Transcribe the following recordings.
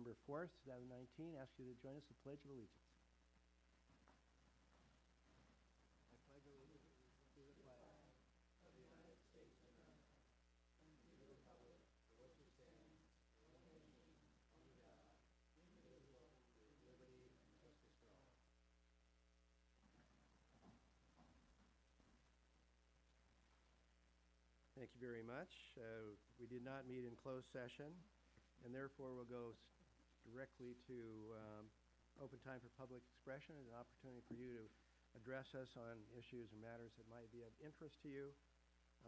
November 4th, 2019. Ask you to join us in the Pledge of Allegiance. I pledge allegiance to the flag of the United States of America and to the republic for which it stands, one nation, under God, indivisible, with liberty and justice for all. Thank you very much. We did not meet in closed session, and therefore we'll go directly to open time for public expression and an opportunity for you to address us on issues or matters that might be of interest to you.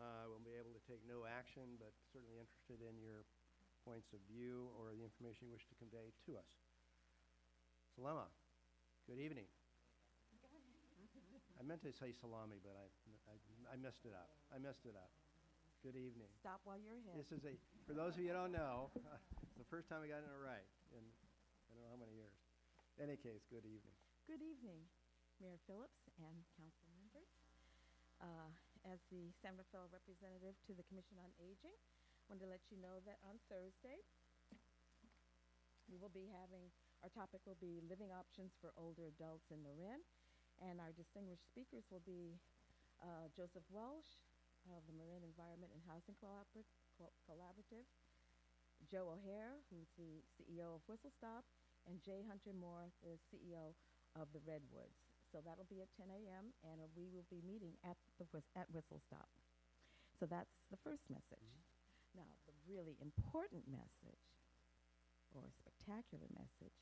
We'll be able to take no action, but certainly interested in your points of view or the information you wish to convey to us. Salama, good evening. I meant to say salami, but I messed it up. Good evening. Stop while you're ahead. This is for those of you who don't know, it's the first time I got it right in I don't know how many years. In any case, good evening. Good evening, Mayor Phillips and council members. As the San Rafael representative to the Commission on Aging, I wanted to let you know that on Thursday, we will be our topic will be living options for older adults in Marin, and our distinguished speakers will be Joseph Welsh of the Marin Environment and Housing Collaborative, Joe O'Hare, who's the CEO of Whistle Stop, and Jay Hunter Moore, the CEO of the Redwoods. So that'll be at 10 a.m. and we will be meeting at Whistle Stop. So that's the first message. Now, the really important message, or spectacular message,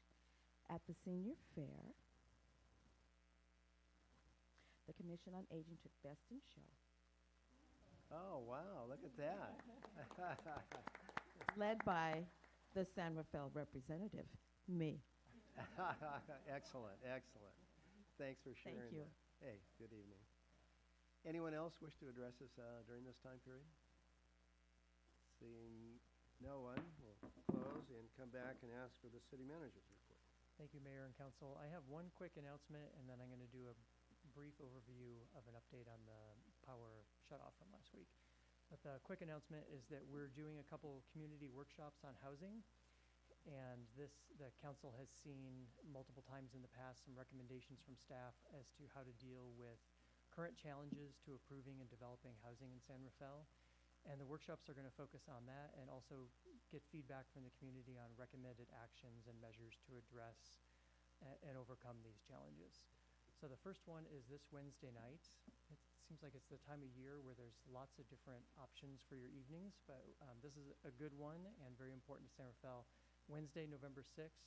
at the Senior Fair, the Commission on Aging took Best in Show. Oh, wow, look at that. Led by the San Rafael representative, me. Excellent. Thanks for sharing. Thank you. That. Hey, good evening. Anyone else wish to address us during this time period? Seeing no one, we'll close and come back and ask for the city manager's report. Thank you, Mayor and Council. I have one quick announcement, and then I'm going to do a brief overview of an update on the power shutoff from last week. But the quick announcement is that we're doing a couple community workshops on housing, and the council has seen multiple times in the past some recommendations from staff as to how to deal with current challenges to approving and developing housing in San Rafael. And the workshops are going to focus on that and also get feedback from the community on recommended actions and measures to address and overcome these challenges. So the first one is this Wednesday night. It seems like it's the time of year where there's lots of different options for your evenings, but this is a good one and very important to San Rafael. Wednesday, November 6th,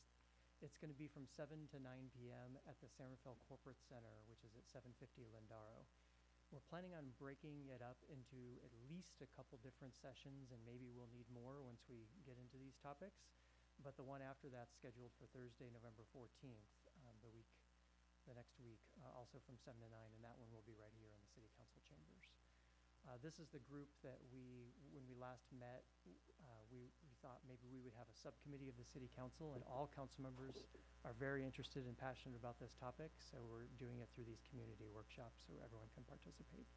it's going to be from 7 to 9 p.m. at the San Rafael Corporate Center, which is at 750 Lindaro. We're planning on breaking it up into at least a couple different sessions, and maybe we'll need more once we get into these topics. But the one after that's scheduled for Thursday, November 14th, the next week, also from 7 to 9, and that one will be right here in the City Council chambers. This is the group that when we last met, we thought maybe we would have a subcommittee of the City Council, and all council members are very interested and passionate about this topic, so we're doing it through these community workshops so everyone can participate.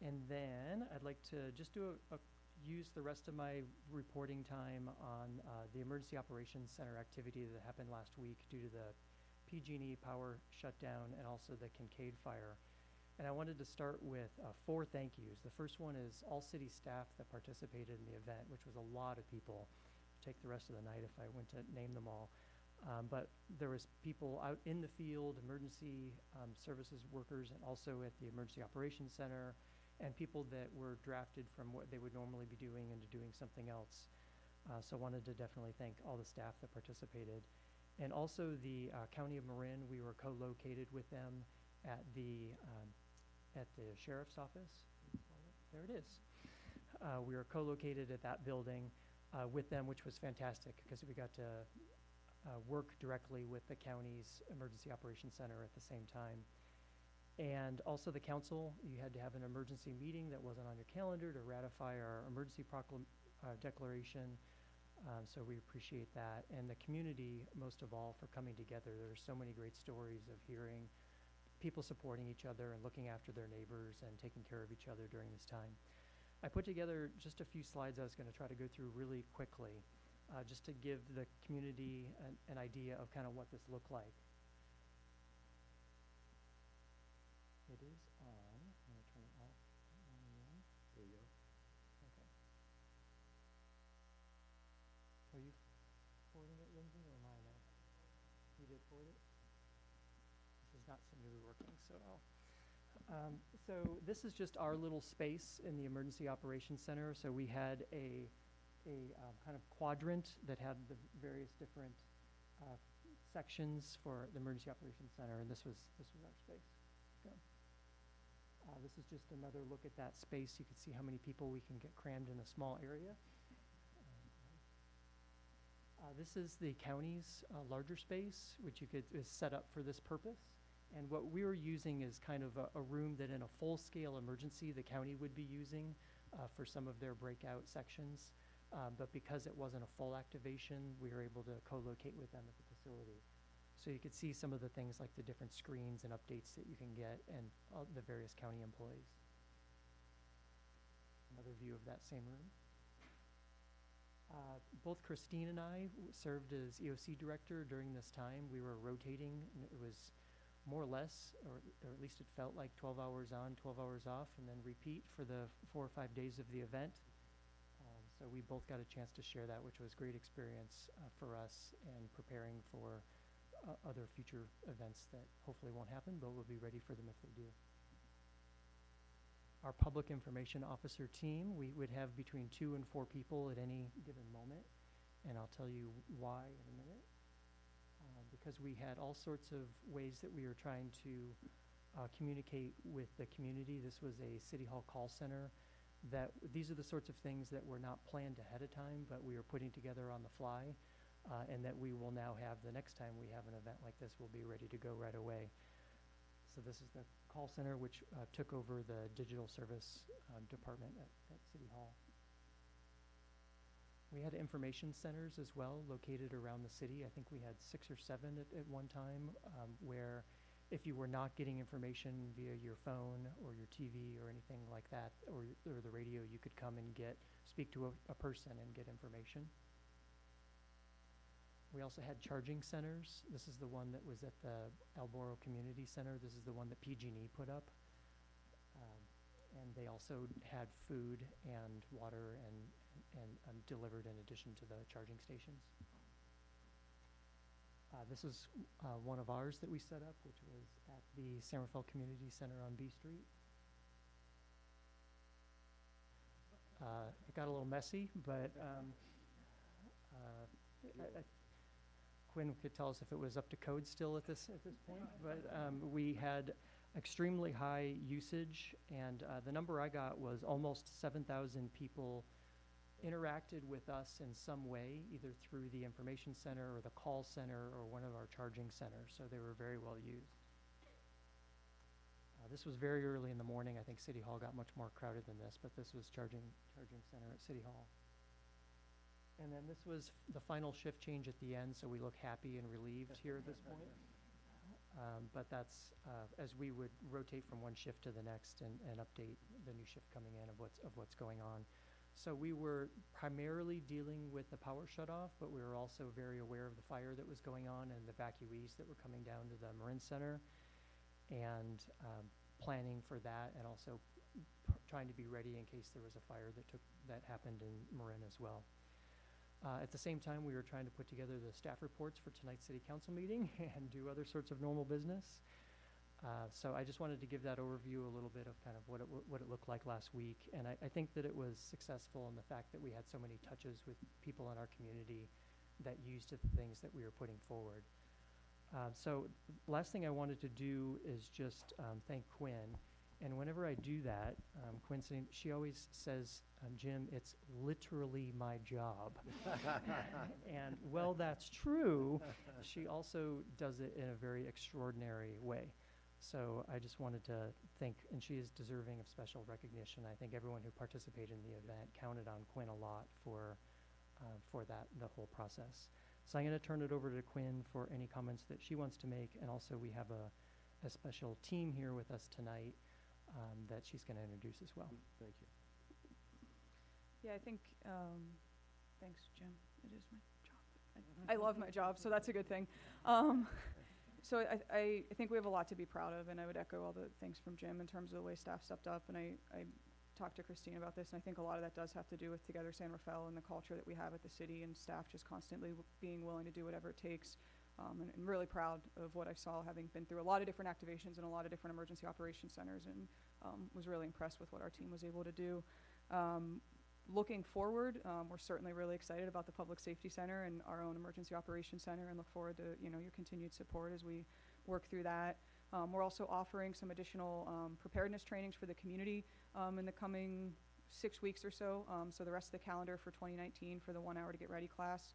And then I'd like to just use the rest of my reporting time on the Emergency Operations Center activity that happened last week due to the PG&E power shutdown and also the Kincaid fire. And I wanted to start with 4 thank yous. The first one is all city staff that participated in the event, which was a lot of people. Take the rest of the night if I went to name them all. But there was people out in the field, emergency services workers, and also at the Emergency Operations Center, and people that were drafted from what they would normally be doing into doing something else. So wanted to definitely thank all the staff that participated. And also the County of Marin, we were co-located with them at the Sheriff's Office. There it is. We were co-located at that building with them, which was fantastic because we got to work directly with the county's Emergency Operations Center at the same time. And also the council, you had to have an emergency meeting that wasn't on your calendar to ratify our emergency declaration. So we appreciate that. And the community, most of all, for coming together. There's so many great stories of hearing people supporting each other and looking after their neighbors and taking care of each other during this time. I put together just a few slides I was going to try to go through really quickly. just to give the community an idea of kind of what this looked like. It is on. I'm going to turn it off. On again. There you go. Okay. Are you forwarding it, Lindsay, or am I now? You did forward it? This does not seem to be working, so so this is just our little space in the Emergency Operations Center. So we had a kind of quadrant that had the various different sections for the Emergency Operations Center, and this was our space. So, this is just another look at that space. You can see how many people we can get crammed in a small area. This is the county's larger space, which is set up for this purpose. And what we were using is kind of a room that in a full-scale emergency the county would be using for some of their breakout sections. But because it wasn't a full activation, we were able to co-locate with them at the facility. So you could see some of the things like the different screens and updates that you can get and the various county employees. Another view of that same room. Both Christine and I served as EOC director during this time. We were rotating, and it was more or less, or at least it felt like 12 hours on, 12 hours off, and then repeat for the 4 or 5 days of the event. So we both got a chance to share that, which was a great experience for us and preparing for other future events that hopefully won't happen, but we'll be ready for them if they do. Our public information officer team, we would have between 2 and 4 people at any given moment, and I'll tell you why in a minute. Because we had all sorts of ways that we were trying to communicate with the community. This was a City Hall call center. These are the sorts of things that were not planned ahead of time, but we are putting together on the fly, and that we will now have the next time we have an event like this, we'll be ready to go right away. So this is the call center, which took over the digital service department at City Hall. We had information centers as well located around the city. I think we had 6 or 7 at one time, where if you were not getting information via your phone or your TV or anything like that, or the radio, you could come and speak to a person and get information. We also had charging centers. This is the one that was at the Alboro Community Center. This is the one that PG&E put up. And they also had food and water and delivered in addition to the charging stations. This is one of ours that we set up, which was at the San Rafael Community Center on B Street. It got a little messy, but Quinn could tell us if it was up to code still at this point. But we had extremely high usage, and the number I got was almost 7,000 people interacted with us in some way, either through the information center or the call center or one of our charging centers, so they were very well used. This was very early in the morning. I think City Hall got much more crowded than this, but this was charging center at City Hall. And then this was the final shift change at the end, so we look happy and relieved here at this point. But that's as we would rotate from one shift to the next and update the new shift coming in of what's going on. So we were primarily dealing with the power shutoff, but we were also very aware of the fire that was going on and the evacuees that were coming down to the Marin Center, and planning for that, and also trying to be ready in case there was a fire that happened in Marin as well. At the same time, we were trying to put together the staff reports for tonight's city council meeting and do other sorts of normal business. So I just wanted to give that overview a little bit of kind of what it looked like last week. And I think that it was successful in the fact that we had so many touches with people in our community that used the things that we were putting forward. So last thing I wanted to do is just thank Quinn. And whenever I do that, Quinn, she always says, Jim, it's literally my job. And while that's true, she also does it in a very extraordinary way. So I just wanted to thank, and she is deserving of special recognition. I think everyone who participated in the event counted on Quinn a lot for the whole process. So I'm going to turn it over to Quinn for any comments that she wants to make, and also we have a special team here with us tonight that she's going to introduce as well. Thank you. Yeah, I think, thanks, Jim. It is my job. I love my job, so that's a good thing. So I think we have a lot to be proud of, and I would echo all the things from Jim in terms of the way staff stepped up. And I talked to Christine about this, and I think a lot of that does have to do with Together San Rafael and the culture that we have at the city, and staff just constantly being willing to do whatever it takes. And really proud of what I saw, having been through a lot of different activations in a lot of different emergency operations centers, and was really impressed with what our team was able to do. Looking forward, we're certainly really excited about the Public Safety Center and our own Emergency Operations Center, and look forward to your continued support as we work through that. We're also offering some additional preparedness trainings for the community in the coming 6 weeks or so. So the rest of the calendar for 2019 for the 1 hour to get ready class.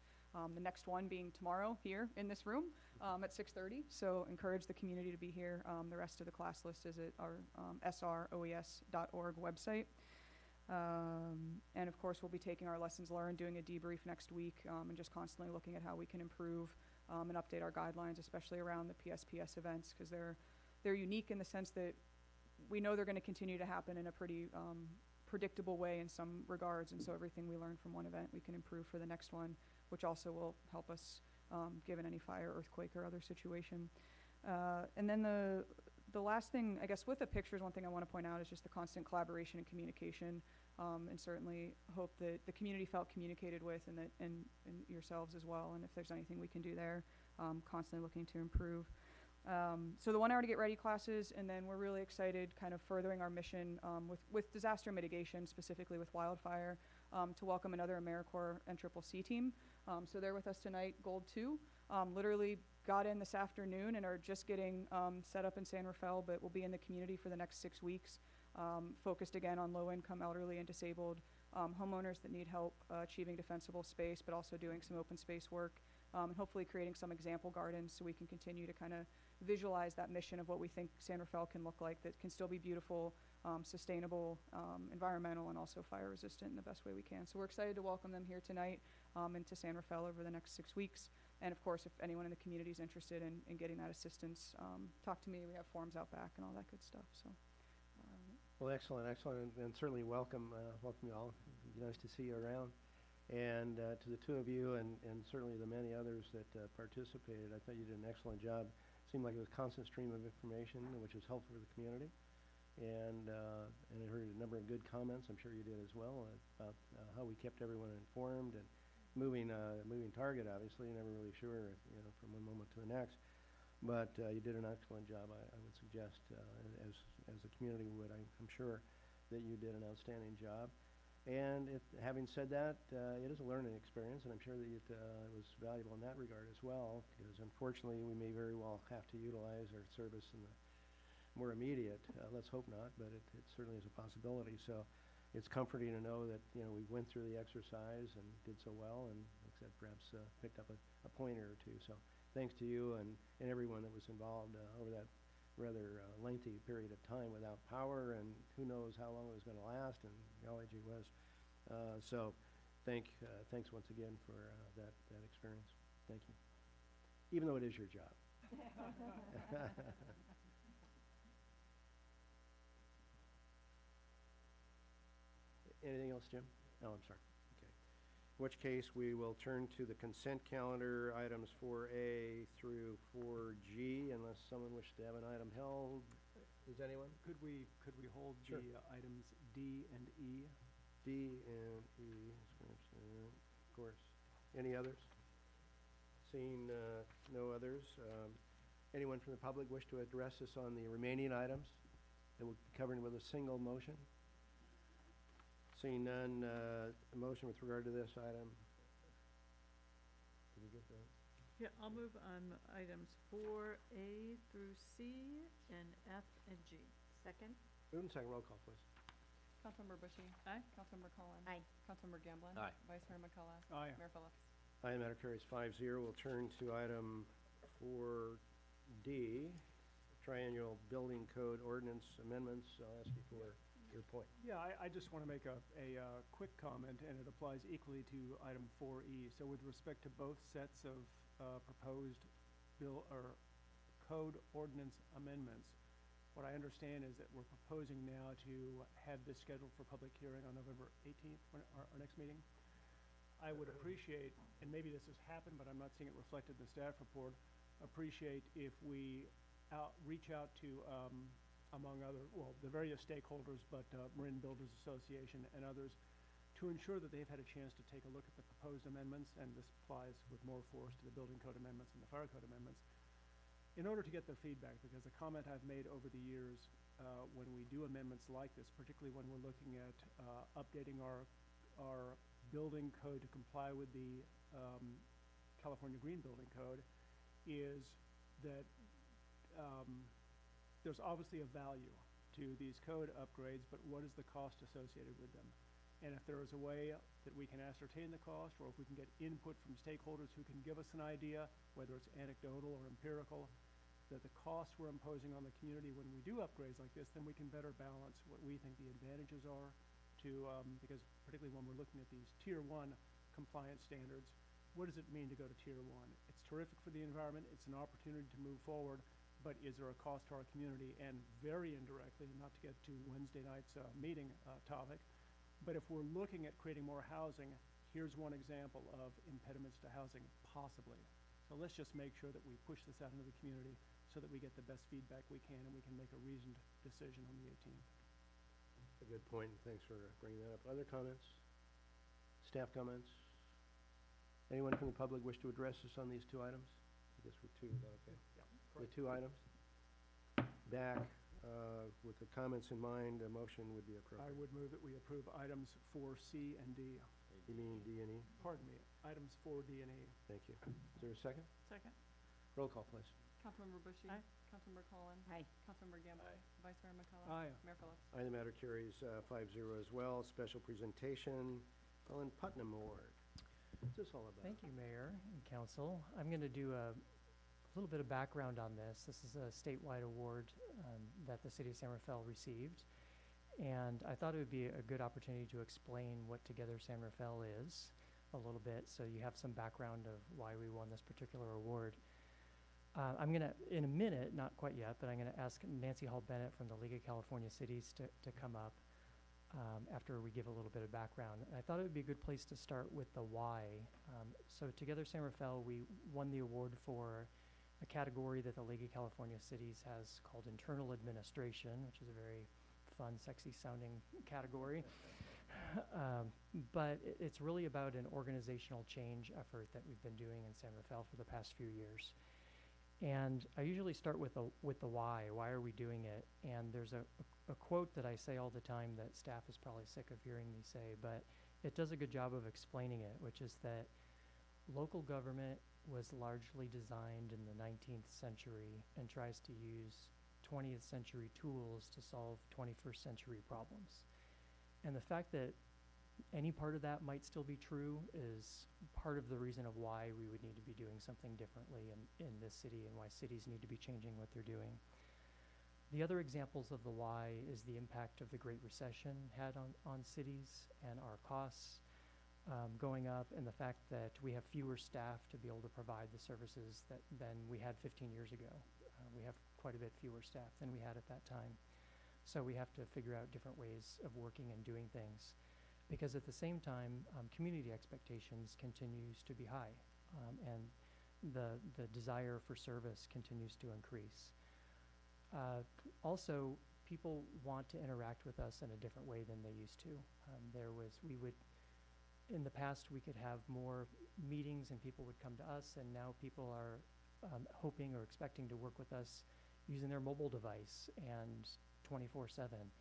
The next one being tomorrow here in this room at 6:30. So encourage the community to be here. The rest of the class list is at our sroes.org website. And of course, we'll be taking our lessons learned, doing a debrief next week, and just constantly looking at how we can improve and update our guidelines, especially around the PSPS events, because they're unique in the sense that we know they're going to continue to happen in a pretty predictable way in some regards. And so everything we learn from one event, we can improve for the next one, which also will help us given any fire, earthquake, or other situation. And then the last thing, I guess, with the pictures, one thing I want to point out is just the constant collaboration and communication, and certainly hope that the community felt communicated with, and that and yourselves as well. And if there's anything we can do there, constantly looking to improve. So the 1 hour to get ready classes, and then we're really excited, kind of furthering our mission with disaster mitigation, specifically with wildfire, to welcome another AmeriCorps NCCC team. So they're with us tonight, Gold 2. Literally got in this afternoon and are just getting set up in San Rafael, but will be in the community for the next 6 weeks, focused again on low-income, elderly, and disabled homeowners that need help achieving defensible space, but also doing some open space work, and hopefully creating some example gardens so we can continue to kind of visualize that mission of what we think San Rafael can look like, that can still be beautiful, sustainable, environmental, and also fire resistant in the best way we can. So we're excited to welcome them here tonight into San Rafael over the next 6 weeks. And of course, if anyone in the community is interested in getting that assistance, talk to me. We have forms out back and all that good stuff. So, Well, excellent, and certainly welcome you all. It'd be nice to see you around. And to the two of you, and certainly the many others that participated, I thought you did an excellent job. It seemed like it was a constant stream of information, which was helpful for the community. And I heard a number of good comments. I'm sure you did as well about how we kept everyone informed and moving target. Obviously, you're never really sure, from one moment to the next. But you did an excellent job. I would suggest, as the community would, I'm sure that you did an outstanding job. And having said that, it is a learning experience, and I'm sure that it was valuable in that regard as well, because unfortunately we may very well have to utilize our service in the more immediate. Let's hope not, but it certainly is a possibility. So it's comforting to know that we went through the exercise and did so well, and like I said, perhaps picked up a pointer or two. So thanks to you and everyone that was involved over that rather lengthy period of time without power, and who knows how long it was going to last, and golly gee whiz. So thanks once again for that experience. Thank you. Even though it is your job. Anything else, Jim? Oh, I'm sorry. Okay. In which case, we will turn to the consent calendar, items 4A through 4G, unless someone wishes to have an item held. Does anyone? Could we hold Sure. the items D and E? D and E, of course. Any others? Seeing no others, anyone from the public wish to address us on the remaining items that will be covered with a single motion? Seeing none, a motion with regard to this item. Did you get that? Yeah, I'll move on items 4A through C and F and G. Second? Move and second, roll call, please. Councilmember Bushy. Aye. Councilmember Cullen. Aye. Councilmember Gamblin. Aye. Vice Mayor McCullough. Aye. Mayor Phillips. Aye, the matter carries 5-0. We'll turn to item 4D, triannual building code ordinance amendments. I'll ask you for your point. Yeah, I just want to make a quick comment, and it applies equally to item 4E. So with respect to both sets of proposed bill or code ordinance amendments, what I understand is that we're proposing now to have this scheduled for public hearing on November 18th, our next meeting. I would appreciate, and maybe this has happened, but I'm not seeing it reflected in the staff report, appreciate if we reach out to, among other, well, the various stakeholders, but Marin Builders Association and others, to ensure that they've had a chance to take a look at the proposed amendments, and this applies with more force to the building code amendments and the fire code amendments, in order to get their feedback, because the comment I've made over the years when we do amendments like this, particularly when we're looking at updating our building code to comply with the California Green Building Code, is that there's obviously a value to these code upgrades, but what is the cost associated with them? And if there is a way that we can ascertain the cost, or if we can get input from stakeholders who can give us an idea, whether it's anecdotal or empirical, that the costs we're imposing on the community when we do upgrades like this, then we can better balance what we think the advantages are to, because particularly when we're looking at these Tier 1 compliance standards, what does it mean to go to Tier 1? It's terrific for the environment, it's an opportunity to move forward, but is there a cost to our community? And very indirectly, not to get to Wednesday night's meeting topic, but if we're looking at creating more housing, here's one example of impediments to housing, possibly. So let's just make sure that we push this out into the community so that we get the best feedback we can and we can make a reasoned decision on the 18th. A good point, and thanks for bringing that up. Other comments? Staff comments? Anyone from the public wish to address us on these two items? I guess with two, is that okay? Yeah, With two items? Back, with the comments in mind, a motion would be appropriate. I would move that we approve items 4C and D. You mean D and E? Pardon me, items 4D and E. Thank you. Is there a second? Second? Roll call, please. Councilmember Bushy. Aye. Councilmember Cullen. Aye. Councilmember Gamble. Aye. Vice Mayor McCullough. Aye. Mayor Phillips. Aye, the matter carries 5-0 as well. Special presentation, Ellen Putnam Award. What's this all about? Thank you, Mayor and Council. I'm going to do a little bit of background on this. This is a statewide award that the City of San Rafael received. And I thought it would be a good opportunity to explain what Together San Rafael is a little bit, so you have some background of why we won this particular award. I'm going to, in a minute, not quite yet, but I'm going to ask Nancy Hall Bennett from the League of California Cities to come up after we give a little bit of background. And I thought it would be a good place to start with the why. So Together San Rafael, we won the award for a category that the League of California Cities has called Internal Administration, which is a very fun, sexy sounding category. But it's really about an organizational change effort that we've been doing in San Rafael for the past few years. And I usually start with the why. Why are we doing it? And there's a quote that I say all the time that staff is probably sick of hearing me say, but it does a good job of explaining it, which is that local government was largely designed in the 19th century and tries to use 20th century tools to solve 21st century problems. And the fact that any part of that might still be true is part of the reason of why we would need to be doing something differently in this city and why cities need to be changing what they're doing. The other examples of the why is the impact of the Great Recession had on cities and our costs going up, and the fact that we have fewer staff to be able to provide the services than we had 15 years ago. We have quite a bit fewer staff than we had at that time. So we have to figure out different ways of working and doing things. Because at the same time, community expectations continues to be high, and the desire for service continues to increase. Also, people want to interact with us in a different way than they used to. In the past, we could have more meetings and people would come to us, and now people are hoping or expecting to work with us using their mobile device and 24/7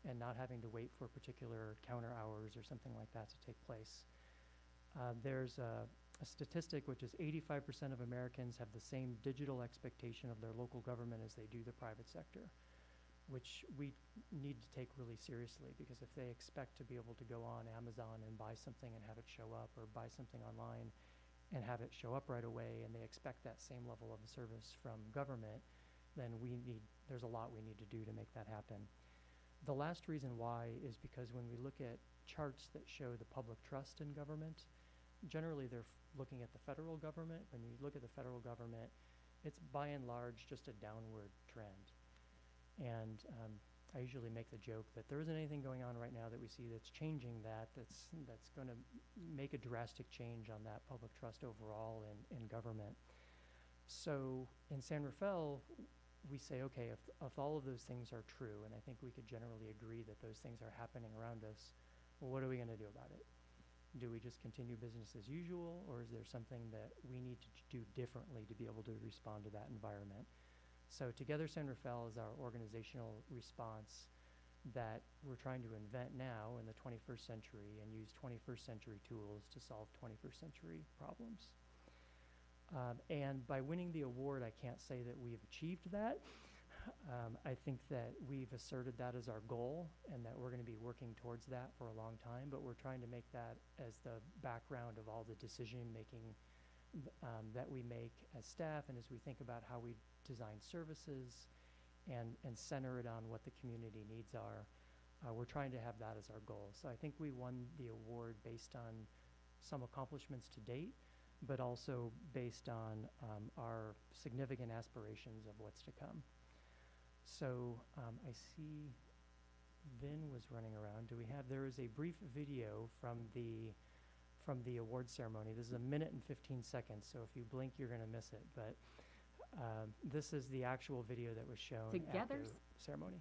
and not having to wait for particular counter hours or something like that to take place. There's a statistic which is 85% of Americans have the same digital expectation of their local government as they do the private sector, which we need to take really seriously, because if they expect to be able to go on Amazon and buy something and have it show up, or buy something online and have it show up right away, and they expect that same level of service from government, then there's a lot we need to do to make that happen. The last reason why is because when we look at charts that show the public trust in government, generally they're looking at the federal government. When you look at the federal government, it's by and large just a downward trend. And I usually make the joke that there isn't anything going on right now that we see that's changing that's going to make a drastic change on that public trust overall in government. So in San Rafael, we say, okay, if all of those things are true, and I think we could generally agree that those things are happening around us, well, what are we going to do about it? Do we just continue business as usual, or is there something that we need to do differently to be able to respond to that environment? So Together San Rafael is our organizational response that we're trying to invent now in the 21st century and use 21st century tools to solve 21st century problems. And by winning the award, I can't say that we've achieved that. I think that we've asserted that as our goal and that we're going to be working towards that for a long time, but we're trying to make that as the background of all the decision making that we make as staff and as we think about how we design services and center it on what the community needs are. We're trying to have that as our goal. So I think we won the award based on some accomplishments to date, but also based on our significant aspirations of what's to come. So I see Vin was running around. There is a brief video from the award ceremony. This is 1 minute and 15 seconds, so if you blink, you're going to miss it. But this is the actual video that was shown at the ceremony.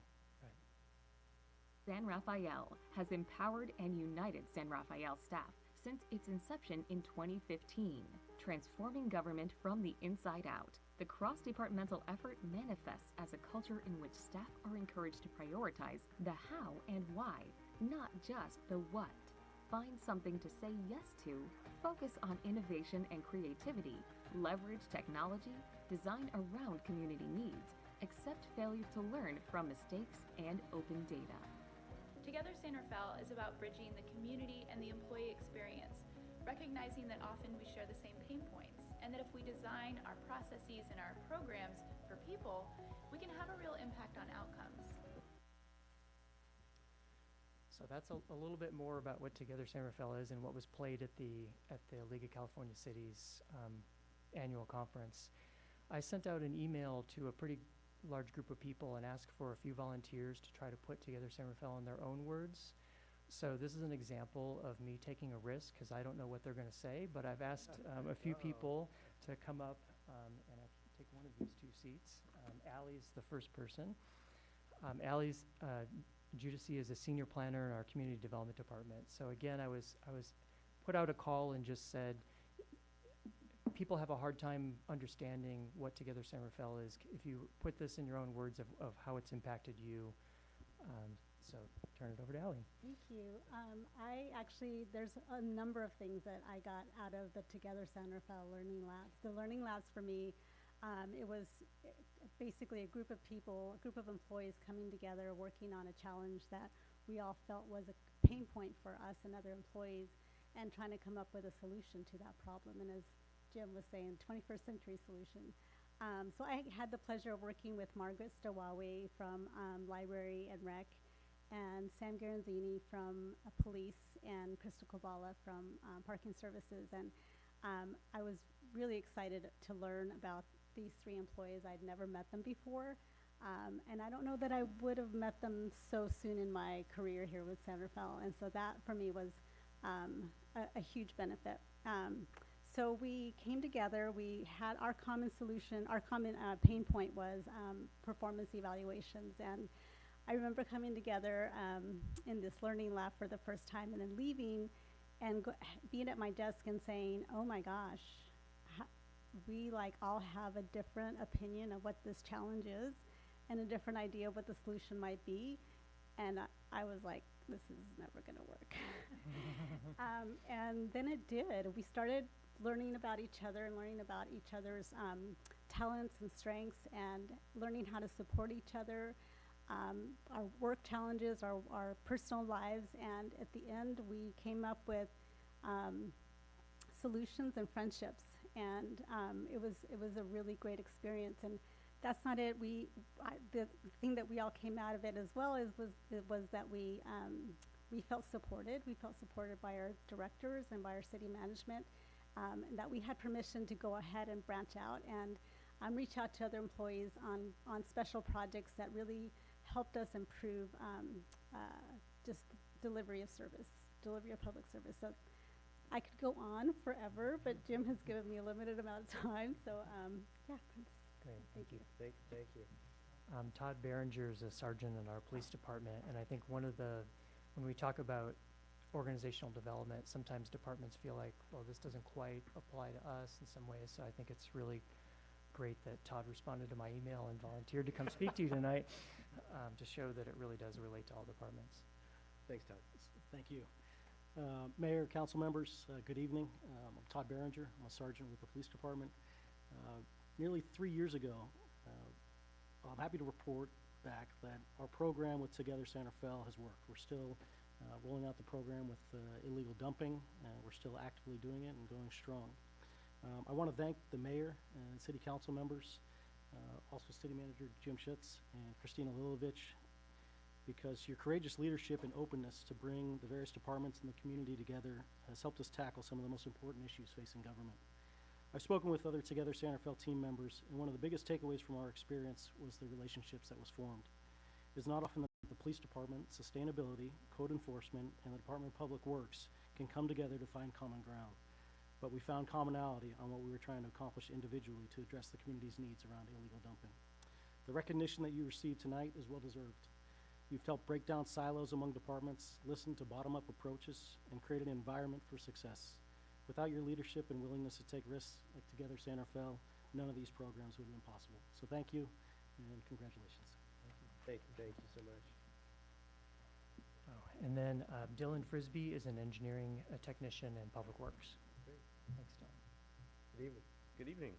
San Rafael has empowered and united San Rafael staff since its inception in 2015, transforming government from the inside out. The cross-departmental effort manifests as a culture in which staff are encouraged to prioritize the how and why, not just the what. Find something to say yes to, focus on innovation and creativity, leverage technology, design around community needs, accept failure to learn from mistakes, and open data. Together San Rafael is about bridging the community and the employee experience, recognizing that often we share the same pain points, and that if we design our processes and our programs for people, we can have a real impact on outcomes. So that's a little bit more about what Together San Rafael is and what was played at the League of California Cities annual conference. I sent out an email to a pretty large group of people and asked for a few volunteers to try to put Together San Rafael in their own words. So this is an example of me taking a risk because I don't know what they're going to say, but I've asked a few people to come up and I can take one of these two seats. Allie's the first person. Allie's Judici is a senior planner in our community development department. So again, I was put out a call and just said, people have a hard time understanding what Together San Rafael is. If you put this in your own words of how it's impacted you. So turn it over to Allie. Thank you. There's a number of things that I got out of the Together San Rafael Learning Labs. The Learning Labs for me, it was basically a group of people, a group of employees coming together, working on a challenge that we all felt was a pain point for us and other employees, and trying to come up with a solution to that problem. And as Jim was saying, 21st century solution. So I had the pleasure of working with Margaret Stawawe from Library and Rec, and Sam Garanzini from Police, and Crystal Kobala from Parking Services. And I was really excited to learn about these three employees. I'd never met them before. And I don't know that I would have met them so soon in my career here with San Rafael. And so that for me was a huge benefit. So we came together, we had our common solution, our common pain point was performance evaluations. And I remember coming together in this learning lab for the first time and then leaving and being at my desk and saying, oh my gosh, we all have a different opinion of what this challenge is and a different idea of what the solution might be. And I was like, this is never gonna work. And then it did. We started learning about each other and learning about each other's talents and strengths and learning how to support each other, our work challenges, our personal lives, and at the end we came up with solutions and friendships, and it was a really great experience. And that's not it. The thing that we all came out of it as well was that we felt supported. We felt supported by our directors and by our city management, and that we had permission to go ahead and branch out and reach out to other employees on special projects that really helped us improve just delivery of service, delivery of public service. So I could go on forever, but Jim has given me a limited amount of time. So yeah, that's, Great, thank you. Thank you. Todd Behringer is a sergeant in our police department, and I think when we talk about organizational development, sometimes departments feel like, well, this doesn't quite apply to us in some ways, so I think it's really great that Todd responded to my email and volunteered to come speak to you tonight to show that it really does relate to all departments. Thanks, Todd. Thank you. Mayor, council members, good evening. I'm Todd Behringer. I'm a sergeant with the police department. Nearly 3 years ago, I'm happy to report back that our program with Together Santa Fe has worked. We're still rolling out the program with illegal dumping. We're still actively doing it and going strong. I want to thank the mayor and city council members, also city manager Jim Schutz and Christina Lilovich, because your courageous leadership and openness to bring the various departments and the community together has helped us tackle some of the most important issues facing government. I've spoken with other Together Santa Fe team members, and one of the biggest takeaways from our experience was the relationships that was formed. It's not often that the police department, sustainability, code enforcement, and the Department of Public Works can come together to find common ground. But we found commonality on what we were trying to accomplish individually to address the community's needs around illegal dumping. The recognition that you received tonight is well deserved. You've helped break down silos among departments, listened to bottom-up approaches, and created an environment for success. Without your leadership and willingness to take risks like Together Santa Fe, none of these programs would have been possible. So thank you and congratulations. Thank you so much. Oh, and then Dylan Frisbee is an engineering technician in Public Works. Great. Thanks, Dylan. Good evening. Good evening.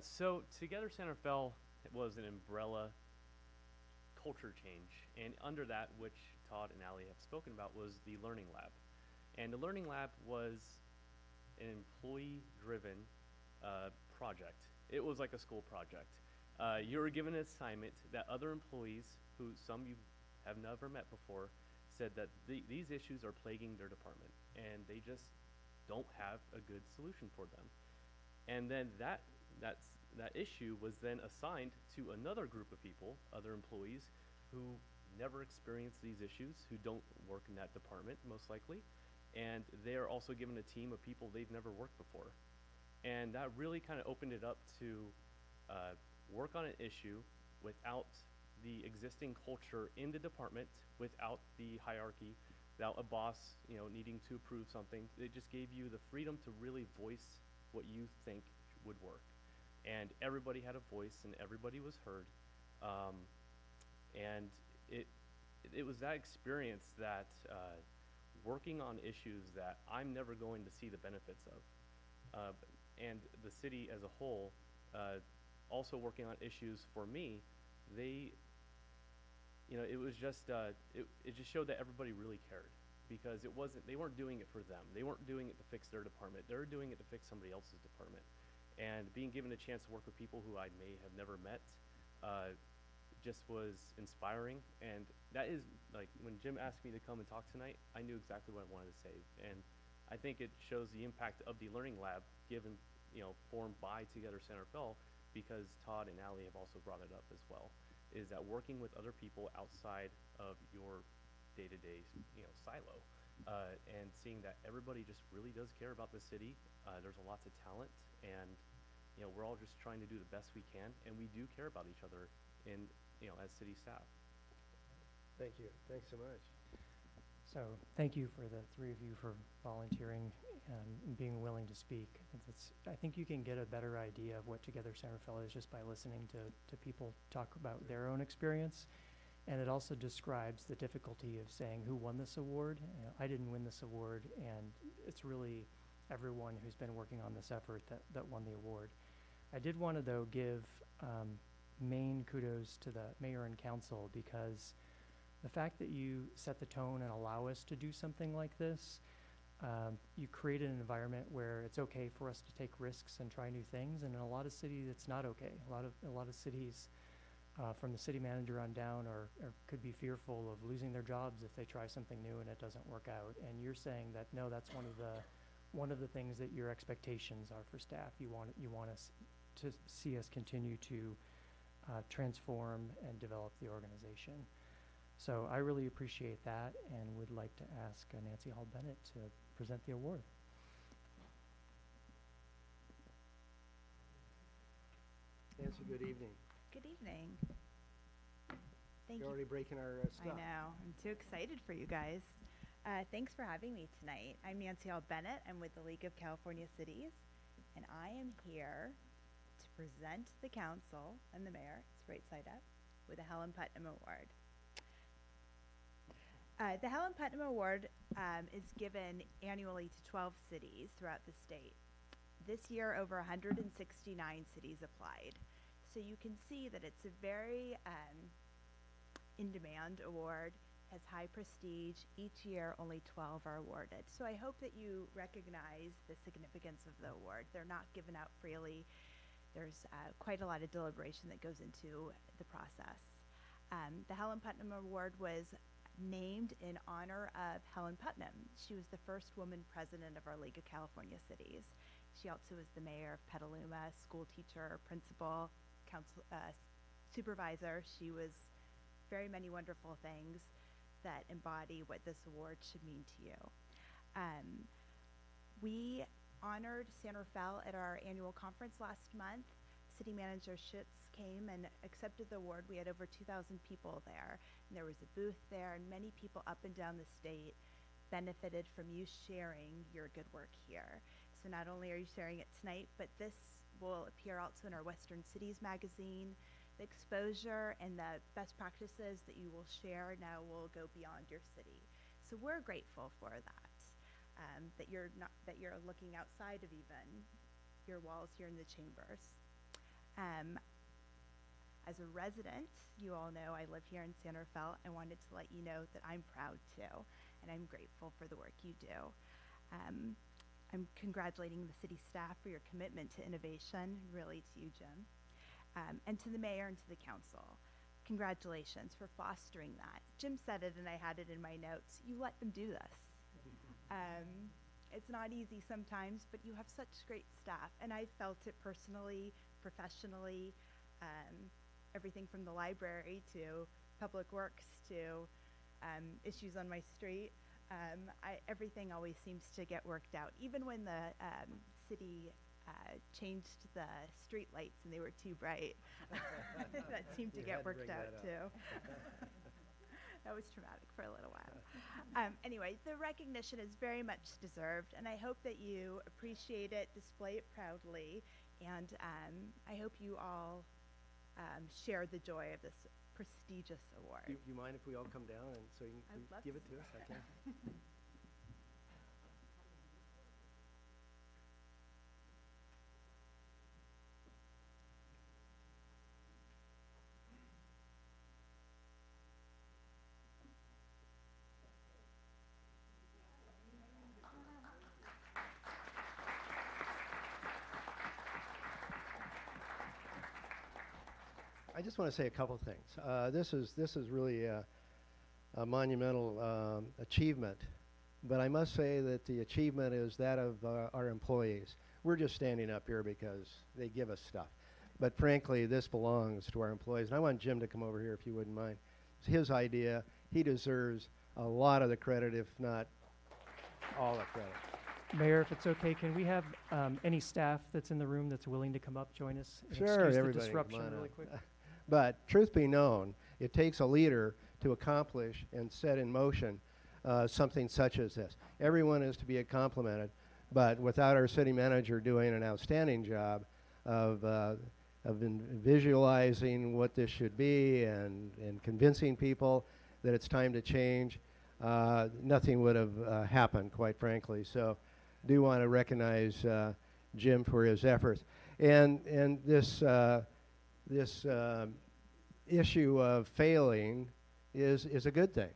So Together Santa Fe was an umbrella culture change, and under that, which Todd and Allie have spoken about, was the Learning Lab. And the Learning Lab was an employee-driven project. It was like a school project. You were given an assignment that other employees, who some you have never met before, said that these issues are plaguing their department, and they just don't have a good solution for them. And then that issue was then assigned to another group of people, other employees, who never experienced these issues, who don't work in that department, most likely. And they are also given a team of people they've never worked before. And that really kind of opened it up to work on an issue without the existing culture in the department, without the hierarchy, without a boss, needing to approve something. It just gave you the freedom to really voice what you think would work. And everybody had a voice, and everybody was heard. And it was that experience that working on issues that I'm never going to see the benefits of, and the city as a whole, also working on issues for me, it was just it just showed that everybody really cared, because they weren't doing it for them. They weren't doing it to fix their department. They were doing it to fix somebody else's department. And being given a chance to work with people who I may have never met just was inspiring. And that is, like, when Jim asked me to come and talk tonight, I knew exactly what I wanted to say. And I think it shows the impact of the Learning Lab given, formed by Together Santa Fe, because Todd and Allie have also brought it up as well, is that working with other people outside of your day-to-day, silo, and seeing that everybody just really does care about the city. There's lots of talent, and we're all just trying to do the best we can, and we do care about each other as city staff. Thank you. Thanks so much. So thank you for the three of you for volunteering and being willing to speak. I think you can get a better idea of what Together Santa Fe is just by listening to people talk about their own experience. And it also describes the difficulty of saying who won this award. I didn't win this award, and it's really everyone who's been working on this effort that won the award. I did want to, though, give main kudos to the mayor and council, because the fact that you set the tone and allow us to do something like this, you created an environment where it's okay for us to take risks and try new things, and in a lot of cities it's not okay. A lot of cities, from the city manager on down, or could be fearful of losing their jobs if they try something new and it doesn't work out. And you're saying that no, that's one of the things that your expectations are for staff. You want us to see us continue to transform and develop the organization. So I really appreciate that and would like to ask Nancy Hall Bennett to present the award. Nancy, good evening. Good evening. Thank You're you. already breaking our I stuff. know. I'm too excited for you guys. Thanks for having me tonight. I'm Nancy Hall Bennett. I'm with the League of California Cities, and I am here to present the council and the mayor, it's right side up, with the Helen Putnam Award. The Helen Putnam Award is given annually to 12 cities throughout the state. This year, over 169 cities applied. So you can see that it's a very in-demand award, has high prestige. Each year, only 12 are awarded. So I hope that you recognize the significance of the award. They're not given out freely. There's quite a lot of deliberation that goes into the process. The Helen Putnam Award was named in honor of Helen Putnam. She was the first woman president of our League of California Cities. She also was the mayor of Petaluma, school teacher, principal, council, supervisor. She was very many wonderful things that embody what this award should mean to you. We honored San Rafael at our annual conference last month. City Manager Schutz came and accepted the award. We had over 2,000 people there, and there was a booth there, and many people up and down the state benefited from you sharing your good work here. So not only are you sharing it tonight, but this will appear also in our Western Cities magazine. The exposure and the best practices that you will share now will go beyond your city. So we're grateful for that, that you're looking outside of even your walls here in the chambers. As a resident, you all know I live here in San Rafael. I wanted to let you know that I'm proud too, and I'm grateful for the work you do. I'm congratulating the city staff for your commitment to innovation, really to you, Jim. And to the mayor and to the council. Congratulations for fostering that. Jim said it and I had it in my notes. You let them do this. It's not easy sometimes, but you have such great staff. And I felt it personally, professionally, everything from the library to public works to issues on my street. Everything always seems to get worked out. Even when the city changed the street lights and they were too bright. That seemed to get worked out too. That was traumatic for a little while. Anyway, the recognition is very much deserved, and I hope that you appreciate it, display it proudly, and I hope you all share the joy of this prestigious award. You mind if we all come down and so you can I'd love give to it to us? Okay. I just want to say a couple things. This is really a monumental achievement, but I must say that the achievement is that of our employees. We're just standing up here because they give us stuff. But frankly, this belongs to our employees. And I want Jim to come over here if you wouldn't mind. It's his idea. He deserves a lot of the credit, if not all the credit. Mayor, if it's okay, can we have any staff that's in the room that's willing to come up, join us? And Sure, excuse the everybody, come disruption on really up. quick. But truth be known, it takes a leader to accomplish and set in motion something such as this. Everyone is to be complimented, but without our city manager doing an outstanding job of visualizing what this should be and convincing people that it's time to change, nothing would have happened, quite frankly. So do want to recognize Jim for his efforts. And this issue of failing is a good thing.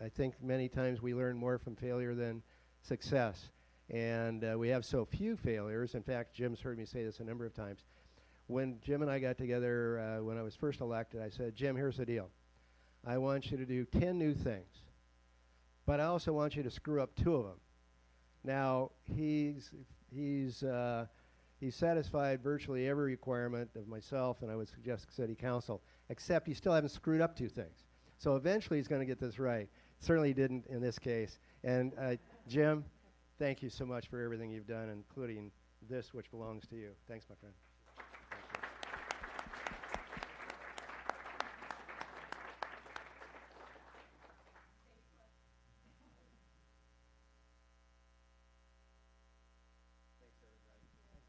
I think many times we learn more from failure than success. And we have so few failures. In fact, Jim's heard me say this a number of times. When Jim and I got together when I was first elected, I said, Jim, here's the deal. I want you to do 10 new things, but I also want you to screw up 2 of them. Now, he's He satisfied virtually every requirement of myself, and I would suggest City Council, except he still haven't screwed up two things. So eventually he's going to get this right. Certainly he didn't in this case. And Jim, thank you so much for everything you've done, including this, which belongs to you. Thanks, my friend.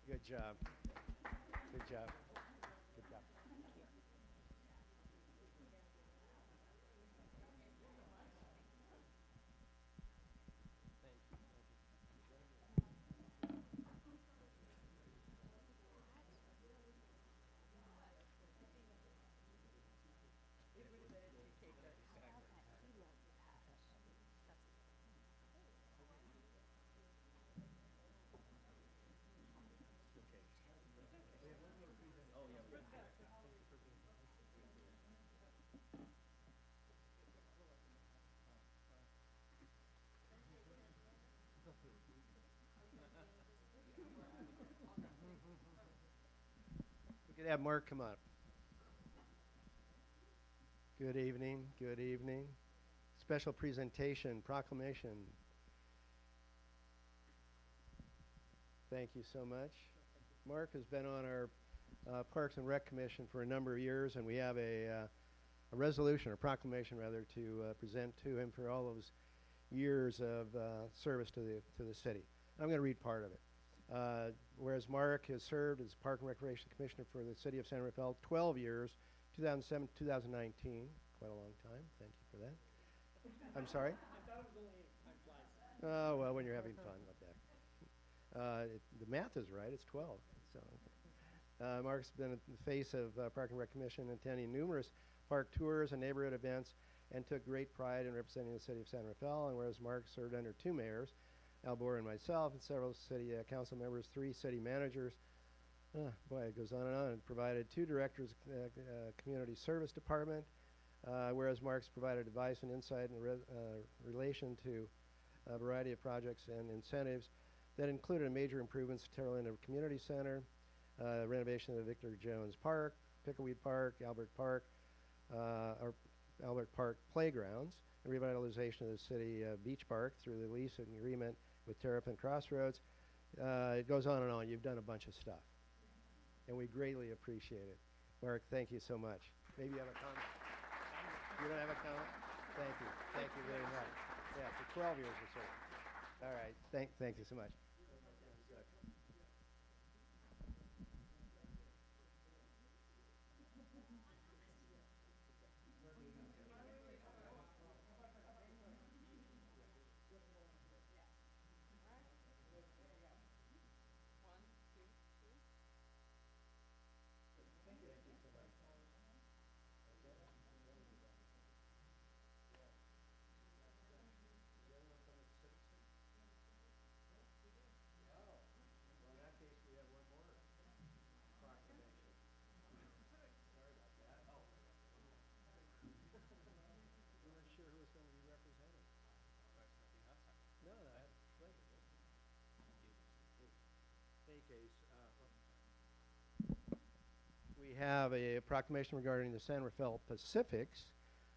Good job. Good job. Good job. We could have Mark come up. Good evening, good evening. Special presentation, proclamation. Thank you so much. Mark has been on our Parks and Rec Commission for a number of years, and we have a resolution, or proclamation rather, to present to him for all those years of service to the city. I'm going to read part of it. Whereas Mark has served as Park and Recreation Commissioner for the City of San Rafael 12 years, 2007 to 2019, quite a long time. Thank you for that. I'm sorry? I thought it was only 8. Time flies. Oh, well, when you're having fun, what the heck. The math is right. It's 12. So, Mark's been at the face of Park and Rec Commission, attending numerous park tours and neighborhood events, and took great pride in representing the City of San Rafael. And whereas Mark served under 2 mayors, Al Bohr and myself, and several city council members, 3 city managers. Boy, it goes on, and provided 2 directors of community service department. Whereas Mark's provided advice and insight in relation to a variety of projects and incentives that included major improvements to Terralinda Community Center, renovation of the Victor Jones Park, Pickleweed Park, Albert Park Playgrounds, and revitalization of the city beach park through the lease and agreement with Terrapin Crossroads. It goes on and on. You've done a bunch of stuff, and we greatly appreciate it. Mark, thank you so much. Maybe you have a comment? You don't have a comment? Thank you. Thank you very much. Yeah, for 12 years or so. All right. Thank you so much. We have a proclamation regarding the San Rafael Pacifics.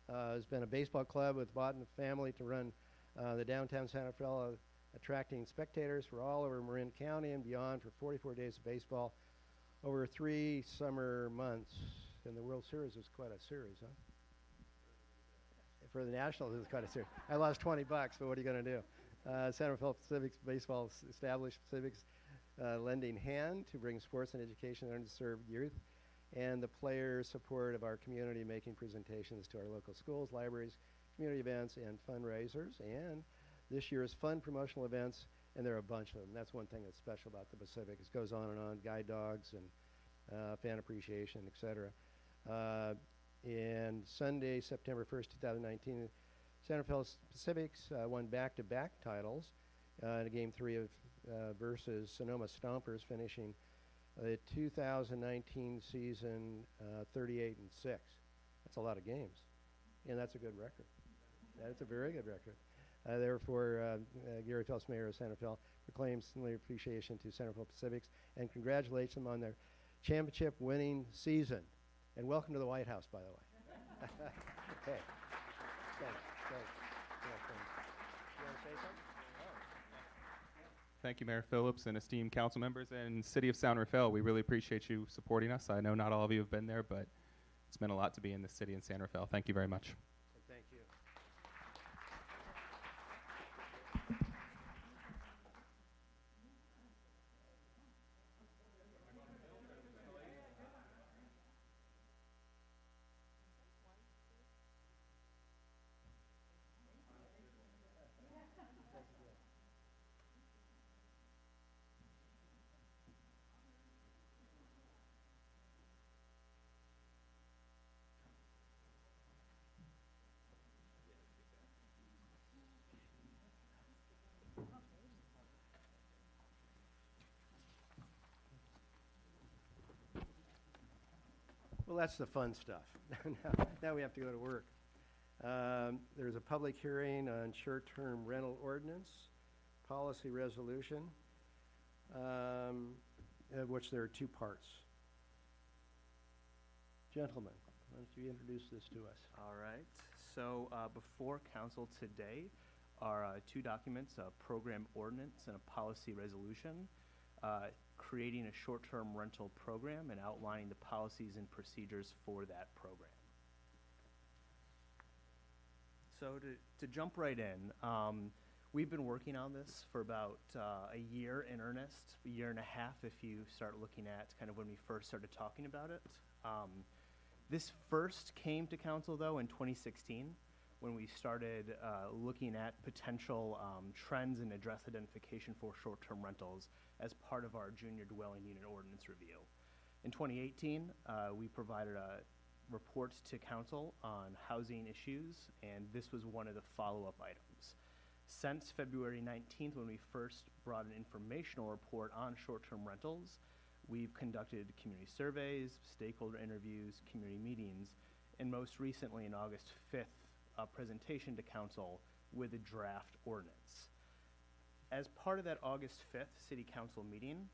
Has been a baseball club with Boughton family to run the downtown San Rafael, attracting spectators for all over Marin County and beyond for 44 days of baseball over 3 summer months. And the World Series was quite a series, huh? For the Nationals, it was quite a series. I lost $20, but what are you going to do? San Rafael Pacifics Baseball established Pacifics lending hand to bring sports and education to underserved youth, and the players' support of our community, making presentations to our local schools, libraries, community events, and fundraisers. And this year's fun promotional events, and there are a bunch of them. That's one thing that's special about the Pacific. It goes on and on, guide dogs and fan appreciation, etc. And Sunday, September 1st, 2019, San Rafael Pacifics won back-to-back titles in Game 3 of versus Sonoma Stompers, finishing the 2019 season 38-6. That's a lot of games, and that's a good record. That's a very good record. Therefore, Gary Phelps, Mayor of Santa Fe, proclaims sincere appreciation to Santa Fe Pacifics and congratulates them on their championship winning season. And welcome to the White House, by the way. Okay. Thanks. You want to say something? Thank you, Mayor Phillips and esteemed council members and City of San Rafael. We really appreciate you supporting us. I know not all of you have been there, but it's meant a lot to be in the city in San Rafael. Thank you very much. Thank you. Well, that's the fun stuff. Now we have to go to work. There's a public hearing on short-term rental ordinance, policy resolution, of which there are two parts. Gentlemen, why don't you introduce this to us? All right. So before council today are two documents, a program ordinance and a policy resolution, creating a short-term rental program and outlining the policies and procedures for that program. So to jump right in, we've been working on this for about a year in earnest, a year and a half if you start looking at kind of when we first started talking about it. This first came to council though in 2016 when we started looking at potential trends and address identification for short-term rentals as part of our junior dwelling unit ordinance review. In 2018, we provided a report to council on housing issues, and this was one of the follow-up items. Since February 19th, when we first brought an informational report on short-term rentals, we've conducted community surveys, stakeholder interviews, community meetings, and most recently in August 5th, a presentation to council with a draft ordinance. As part of that August 5th City Council meeting,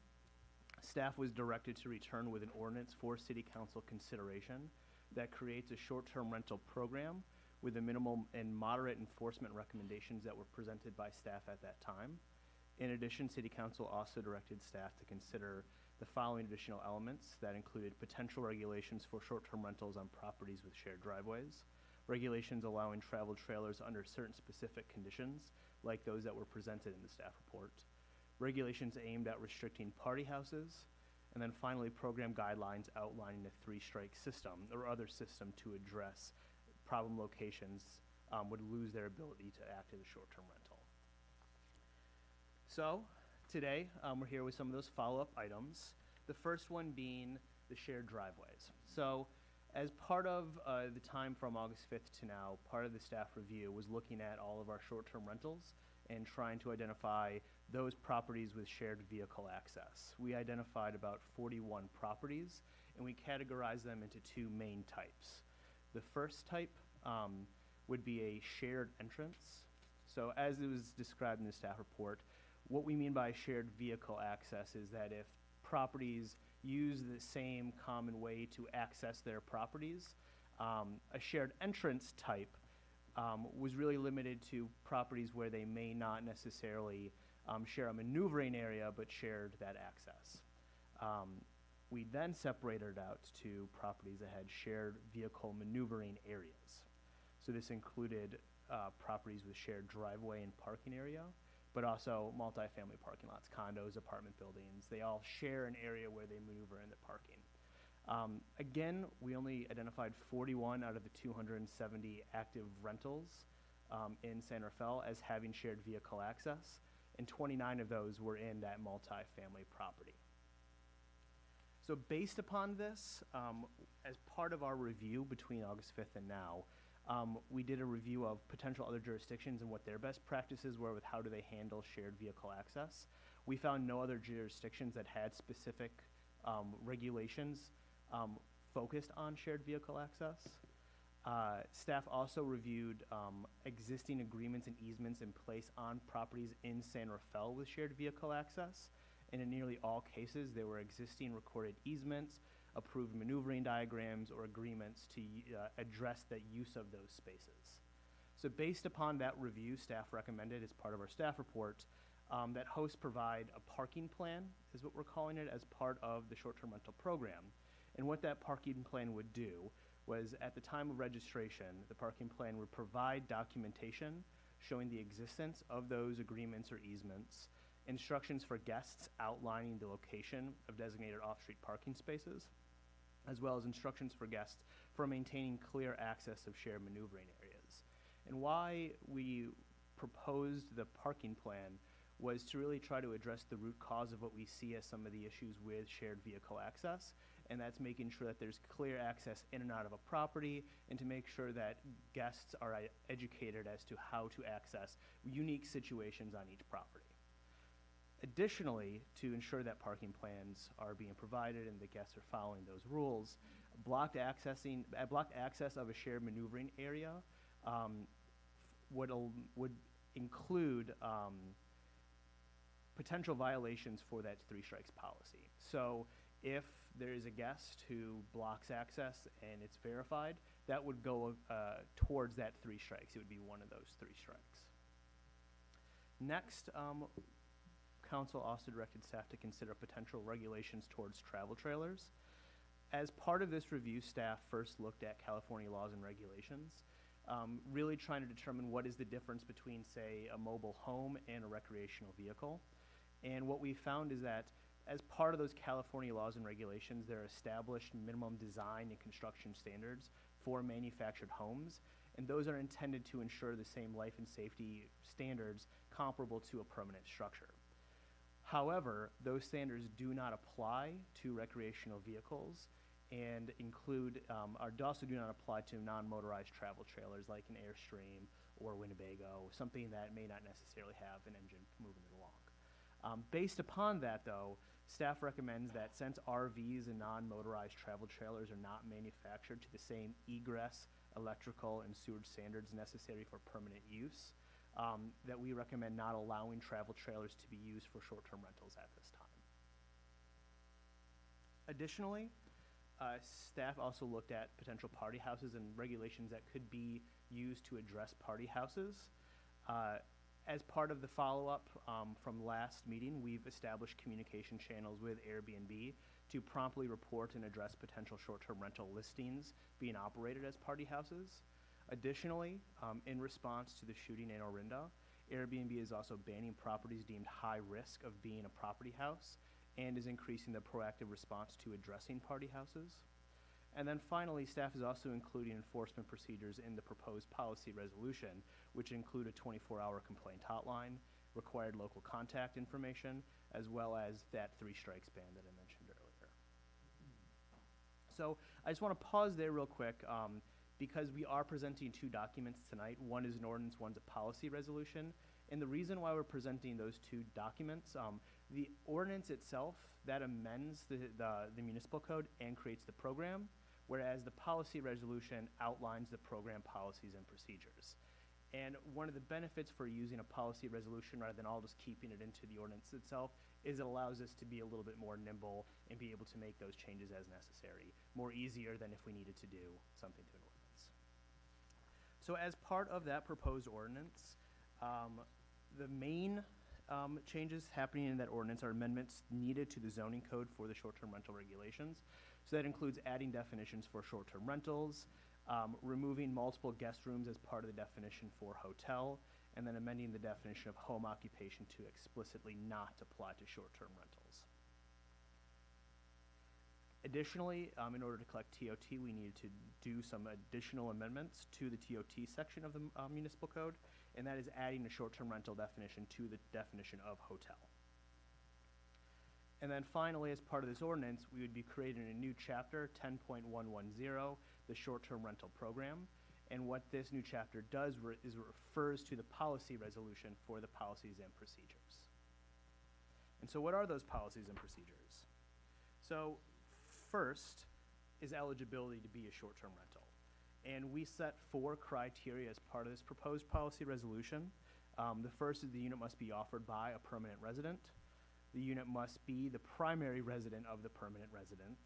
staff was directed to return with an ordinance for City Council consideration that creates a short-term rental program with the minimal and moderate enforcement recommendations that were presented by staff at that time. In addition, City Council also directed staff to consider the following additional elements that included potential regulations for short-term rentals on properties with shared driveways, regulations allowing travel trailers under certain specific conditions, like those that were presented in the staff report, regulations aimed at restricting party houses, and then finally program guidelines outlining a three-strike system or other system to address problem locations would lose their ability to act as a short-term rental. So today we're here with some of those follow-up items, the first one being the shared driveways. So as part of the time from August 5th to now, part of the staff review was looking at all of our short-term rentals and trying to identify those properties with shared vehicle access. We identified about 41 properties, and we categorized them into two main types. The first type would be a shared entrance. So as it was described in the staff report, what we mean by shared vehicle access is that if properties use the same common way to access their properties, a shared entrance type was really limited to properties where they may not necessarily share a maneuvering area but shared that access. We then separated out to properties that had shared vehicle maneuvering areas. So this included properties with shared driveway and parking area, but also multifamily parking lots, condos, apartment buildings. They all share an area where they maneuver in the parking. Again, we only identified 41 out of the 270 active rentals in San Rafael as having shared vehicle access, and 29 of those were in that multifamily property. So based upon this, as part of our review between August 5th and now, we did a review of potential other jurisdictions and what their best practices were with how do they handle shared vehicle access. We found no other jurisdictions that had specific regulations focused on shared vehicle access. Staff also reviewed existing agreements and easements in place on properties in San Rafael with shared vehicle access. And in nearly all cases, there were existing recorded easements, approved maneuvering diagrams, or agreements to address the use of those spaces. So based upon that review, staff recommended as part of our staff report that hosts provide a parking plan, is what we're calling it, as part of the short-term rental program. And what that parking plan would do was, at the time of registration, the parking plan would provide documentation showing the existence of those agreements or easements, instructions for guests outlining the location of designated off-street parking spaces, as well as instructions for guests for maintaining clear access of shared maneuvering areas. And why we proposed the parking plan was to really try to address the root cause of what we see as some of the issues with shared vehicle access, and that's making sure that there's clear access in and out of a property, and to make sure that guests are educated as to how to access unique situations on each property. Additionally, to ensure that parking plans are being provided and the guests are following those rules, blocked access of a shared maneuvering area would include potential violations for that 3 strikes policy. So if there is a guest who blocks access and it's verified, that would go towards that 3 strikes. It would be one of those 3 strikes. Next, Council also directed staff to consider potential regulations towards travel trailers. As part of this review, staff first looked at California laws and regulations, really trying to determine what is the difference between, say, a mobile home and a recreational vehicle. And what we found is that as part of those California laws and regulations, there are established minimum design and construction standards for manufactured homes, and those are intended to ensure the same life and safety standards comparable to a permanent structure. However, those standards do not apply to recreational vehicles and also do not apply to non-motorized travel trailers like an Airstream or Winnebago, something that may not necessarily have an engine moving it along. Based upon that, though, staff recommends that since RVs and non-motorized travel trailers are not manufactured to the same egress, electrical, and sewage standards necessary for permanent use, that we recommend not allowing travel trailers to be used for short-term rentals at this time. Additionally, staff also looked at potential party houses and regulations that could be used to address party houses. As part of the follow-up from last meeting, we've established communication channels with Airbnb to promptly report and address potential short-term rental listings being operated as party houses. Additionally, in response to the shooting in Orinda, Airbnb is also banning properties deemed high risk of being a property house and is increasing the proactive response to addressing party houses. And then finally, staff is also including enforcement procedures in the proposed policy resolution, which include a 24-hour complaint hotline, required local contact information, as well as that 3 strikes ban that I mentioned earlier. So I just want to pause there real quick because we are presenting 2 documents tonight. One is an ordinance, one's a policy resolution. And the reason why we're presenting those 2 documents, the ordinance itself, that amends the municipal code and creates the program, whereas the policy resolution outlines the program policies and procedures. And one of the benefits for using a policy resolution rather than all just keeping it into the ordinance itself is it allows us to be a little bit more nimble and be able to make those changes as necessary, more easier than if we needed to do something to an ordinance. So as part of that proposed ordinance, the main changes happening in that ordinance are amendments needed to the zoning code for the short-term rental regulations. So that includes adding definitions for short-term rentals, removing multiple guest rooms as part of the definition for hotel, and then amending the definition of home occupation to explicitly not apply to short-term rentals. Additionally, in order to collect TOT, we needed to do some additional amendments to the TOT section of the municipal code, and that is adding a short-term rental definition to the definition of hotel. And then finally, as part of this ordinance, we would be creating a new chapter, 10.110, the short-term rental program. And what this new chapter does is refers to the policy resolution for the policies and procedures. And so what are those policies and procedures? So first is eligibility to be a short-term rental. And we set 4 criteria as part of this proposed policy resolution. The first is the unit must be offered by a permanent resident. The unit must be the primary resident of the permanent resident.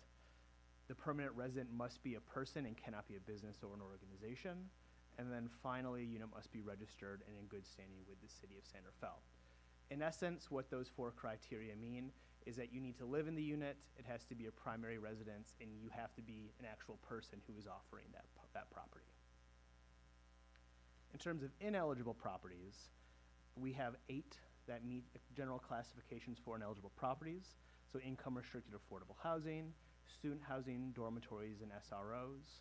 The permanent resident must be a person and cannot be a business or an organization. And then finally, a unit must be registered and in good standing with the city of San Rafael. In essence, what those 4 criteria mean is that you need to live in the unit, it has to be a primary residence, and you have to be an actual person who is offering that property. In terms of ineligible properties, we have 8 that meet the general classifications for ineligible properties. So income-restricted affordable housing, student housing, dormitories, and SROs,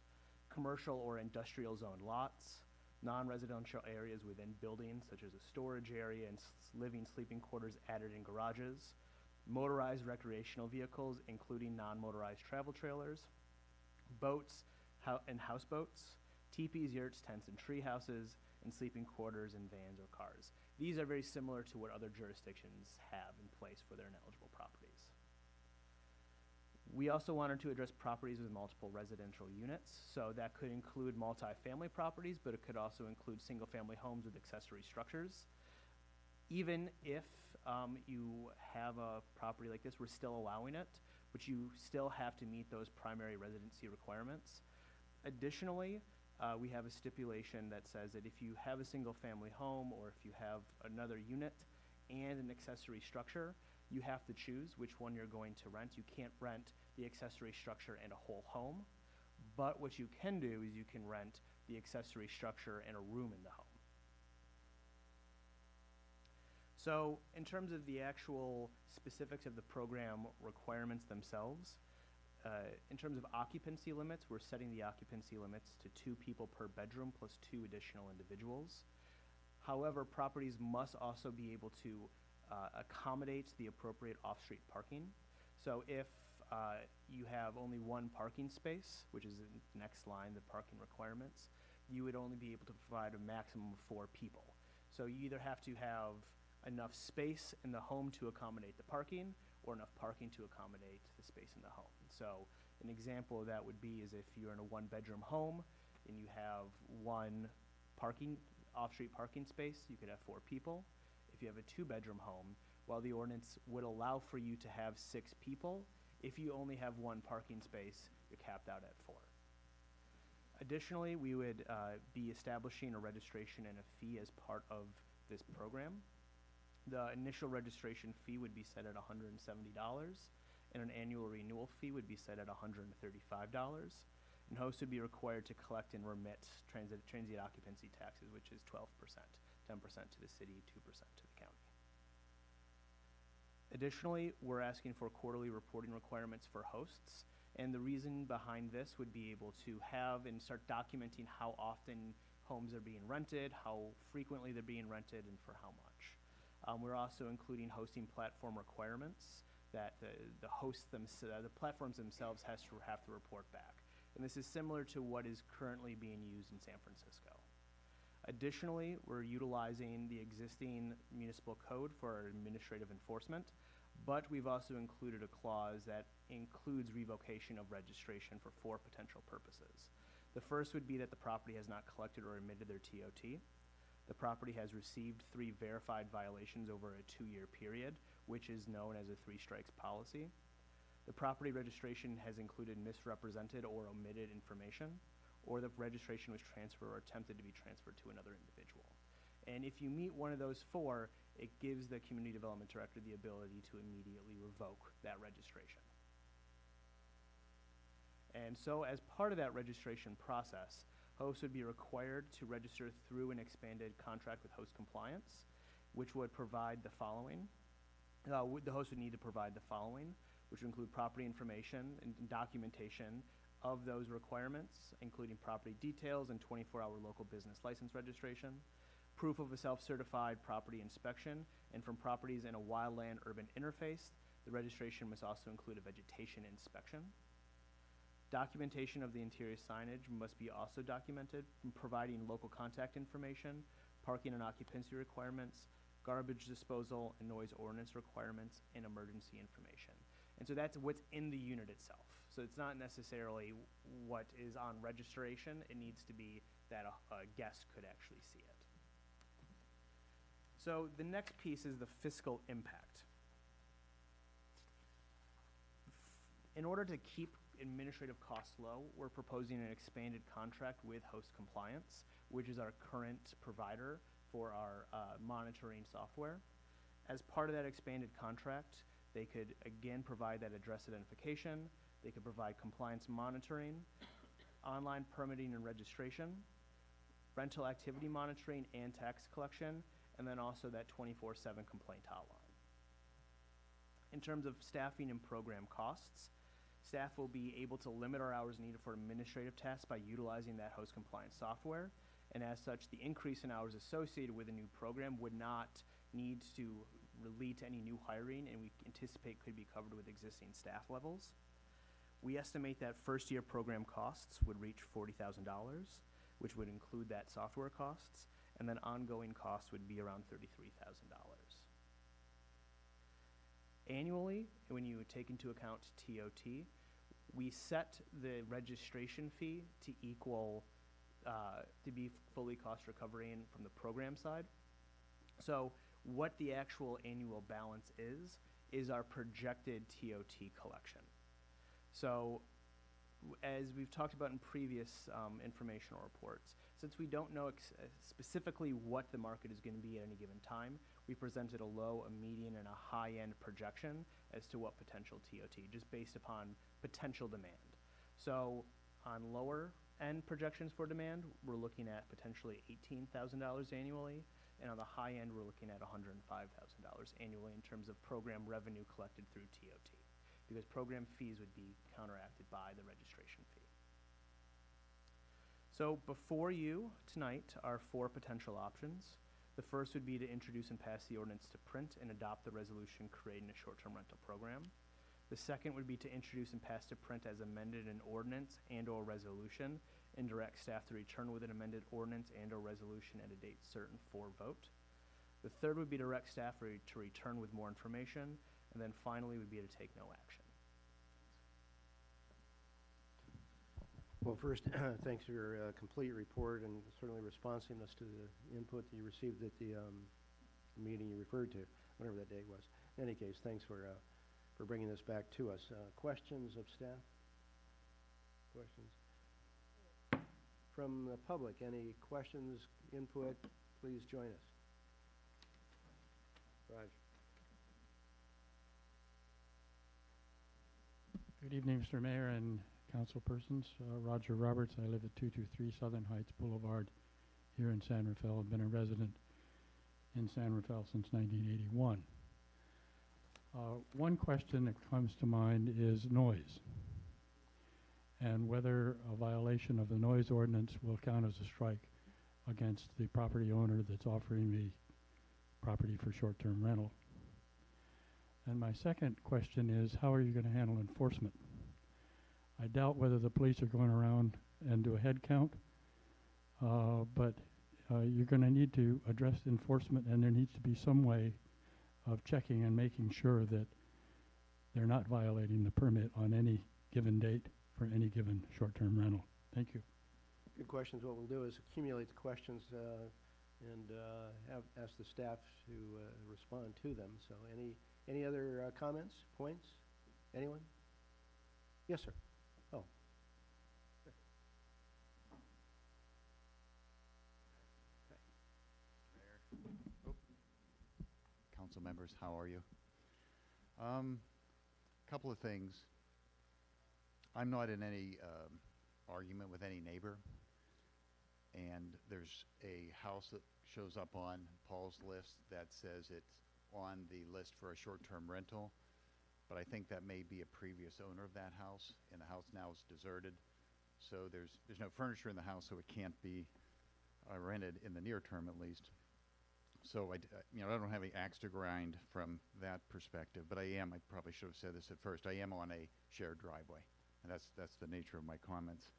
commercial or industrial zone lots, non-residential areas within buildings such as a storage area and living sleeping quarters added in garages, motorized recreational vehicles, including non-motorized travel trailers, boats and houseboats, teepees, yurts, tents, and tree houses, and sleeping quarters and vans or cars. These are very similar to what other jurisdictions have in place for their ineligible properties. We also wanted to address properties with multiple residential units. So that could include multifamily properties, but it could also include single-family homes with accessory structures. Even if you have a property like this, we're still allowing it, but you still have to meet those primary residency requirements. Additionally, we have a stipulation that says that if you have a single-family home or if you have another unit and an accessory structure, you have to choose which one you're going to rent. You can't rent the accessory structure and a whole home, but what you can do is you can rent the accessory structure and a room in the home. So in terms of the actual specifics of the program requirements themselves, in terms of occupancy limits, we're setting the occupancy limits to 2 people per bedroom plus 2 additional individuals. However, properties must also be able to accommodate the appropriate off-street parking. So if you have only 1 parking space, which is in the next line, the parking requirements, you would only be able to provide a maximum of 4 people. So you either have to have enough space in the home to accommodate the parking or enough parking to accommodate the space in the home. So an example of that would be is if you're in a 1-bedroom home and you have 1 off-street parking space, you could have 4 people. If you have a 2-bedroom home, while the ordinance would allow for you to have 6 people, if you only have 1 parking space, you're capped out at 4. Additionally, we would be establishing a registration and a fee as part of this program. The initial registration fee would be set at $170, and an annual renewal fee would be set at $135. And hosts would be required to collect and remit transient occupancy taxes, which is 12%, 10% to the city, 2% to the county. Additionally, we're asking for quarterly reporting requirements for hosts, and the reason behind this would be able to have and start documenting how often homes are being rented, how frequently they're being rented, and for how much. We're also including hosting platform requirements that the platforms themselves have to report back. And this is similar to what is currently being used in San Francisco. Additionally, we're utilizing the existing municipal code for our administrative enforcement, but we've also included a clause that includes revocation of registration for 4 potential purposes. The first would be that the property has not collected or emitted their TOT. The property has received 3 verified violations over a 2-year period, which is known as a 3 strikes policy. The property registration has included misrepresented or omitted information, or the registration was transferred or attempted to be transferred to another individual. And if you meet one of those 4, it gives the community development director the ability to immediately revoke that registration. And so as part of that registration process, hosts would be required to register through an expanded contract with host compliance, which would provide the following. The host would need to provide the following, which would include property information and documentation of those requirements, including property details and 24-hour local business license registration, proof of a self-certified property inspection, and from properties in a wildland urban interface, the registration must also include a vegetation inspection. Documentation of the interior signage must be also documented, providing local contact information, parking and occupancy requirements, garbage disposal and noise ordinance requirements, and emergency information. And so that's what's in the unit itself. So it's not necessarily what is on registration. It needs to be that a guest could actually see it. So the next piece is the fiscal impact. In order to keep administrative costs low, we're proposing an expanded contract with Host Compliance, which is our current provider for our monitoring software. As part of that expanded contract, they could again provide that address identification, they could provide compliance monitoring, online permitting and registration, rental activity monitoring and tax collection, and then also that 24/7 complaint hotline. In terms of staffing and program costs, staff will be able to limit our hours needed for administrative tasks by utilizing that Host Compliance software. And as such, the increase in hours associated with a new program would not need to lead to any new hiring, and we anticipate could be covered with existing staff levels. We estimate that first year program costs would reach $40,000, which would include that software costs, and then ongoing costs would be around $33,000. Annually, when you take into account TOT, we set the registration fee to equal, to be fully cost recovering from the program side. So what the actual annual balance is our projected TOT collection. So as we've talked about in previous informational reports, since we don't know specifically what the market is going to be at any given time, we presented a low, a median, and a high-end projection as to what potential TOT, just based upon potential demand. So on lower-end projections for demand, we're looking at potentially $18,000 annually, and on the high end, we're looking at $105,000 annually in terms of program revenue collected through TOT, because program fees would be counteracted by the registration fee. So before you tonight are 4 potential options. The first would be to introduce and pass the ordinance to print and adopt the resolution creating a short-term rental program. The second would be to introduce and pass to print as amended an ordinance and/or resolution and direct staff to return with an amended ordinance and/or resolution at a date certain for vote. The third would be to direct staff to return with more information, and then finally would be to take no action. Well, first, thanks for your complete report and certainly responsiveness to the input that you received at the meeting you referred to, whatever that date was. In any case, thanks for bringing this back to us. Questions of staff? Questions? From the public, any questions, input, please join us. Raj. Good evening, Mr. Mayor and councilpersons. Roger Roberts. I live at 223 Southern Heights Boulevard here in San Rafael. I've been a resident in San Rafael since 1981. One question that comes to mind is noise, and whether a violation of the noise ordinance will count as a strike against the property owner that's offering the property for short-term rental. And my second question is, how are you going to handle enforcement? I doubt whether the police are going around and do a head count, but you're going to need to address enforcement, and there needs to be some way of checking and making sure that they're not violating the permit on any given date for any given short-term rental. Thank you. Good questions. What we'll do is accumulate the questions and ask the staff to respond to them. So any other comments, points? Anyone? Yes, sir. Oh. Council members, how are you? Couple of things. I'm not in any argument with any neighbor, and there's a house that shows up on Paul's list that says it's on the list for a short-term rental, but I think that may be a previous owner of that house, and the house now is deserted. So there's no furniture in the house, so it can't be rented in the near term, at least. So I don't have any axe to grind from that perspective, but I probably should have said this at first, I am on a shared driveway, and that's the nature of my comments.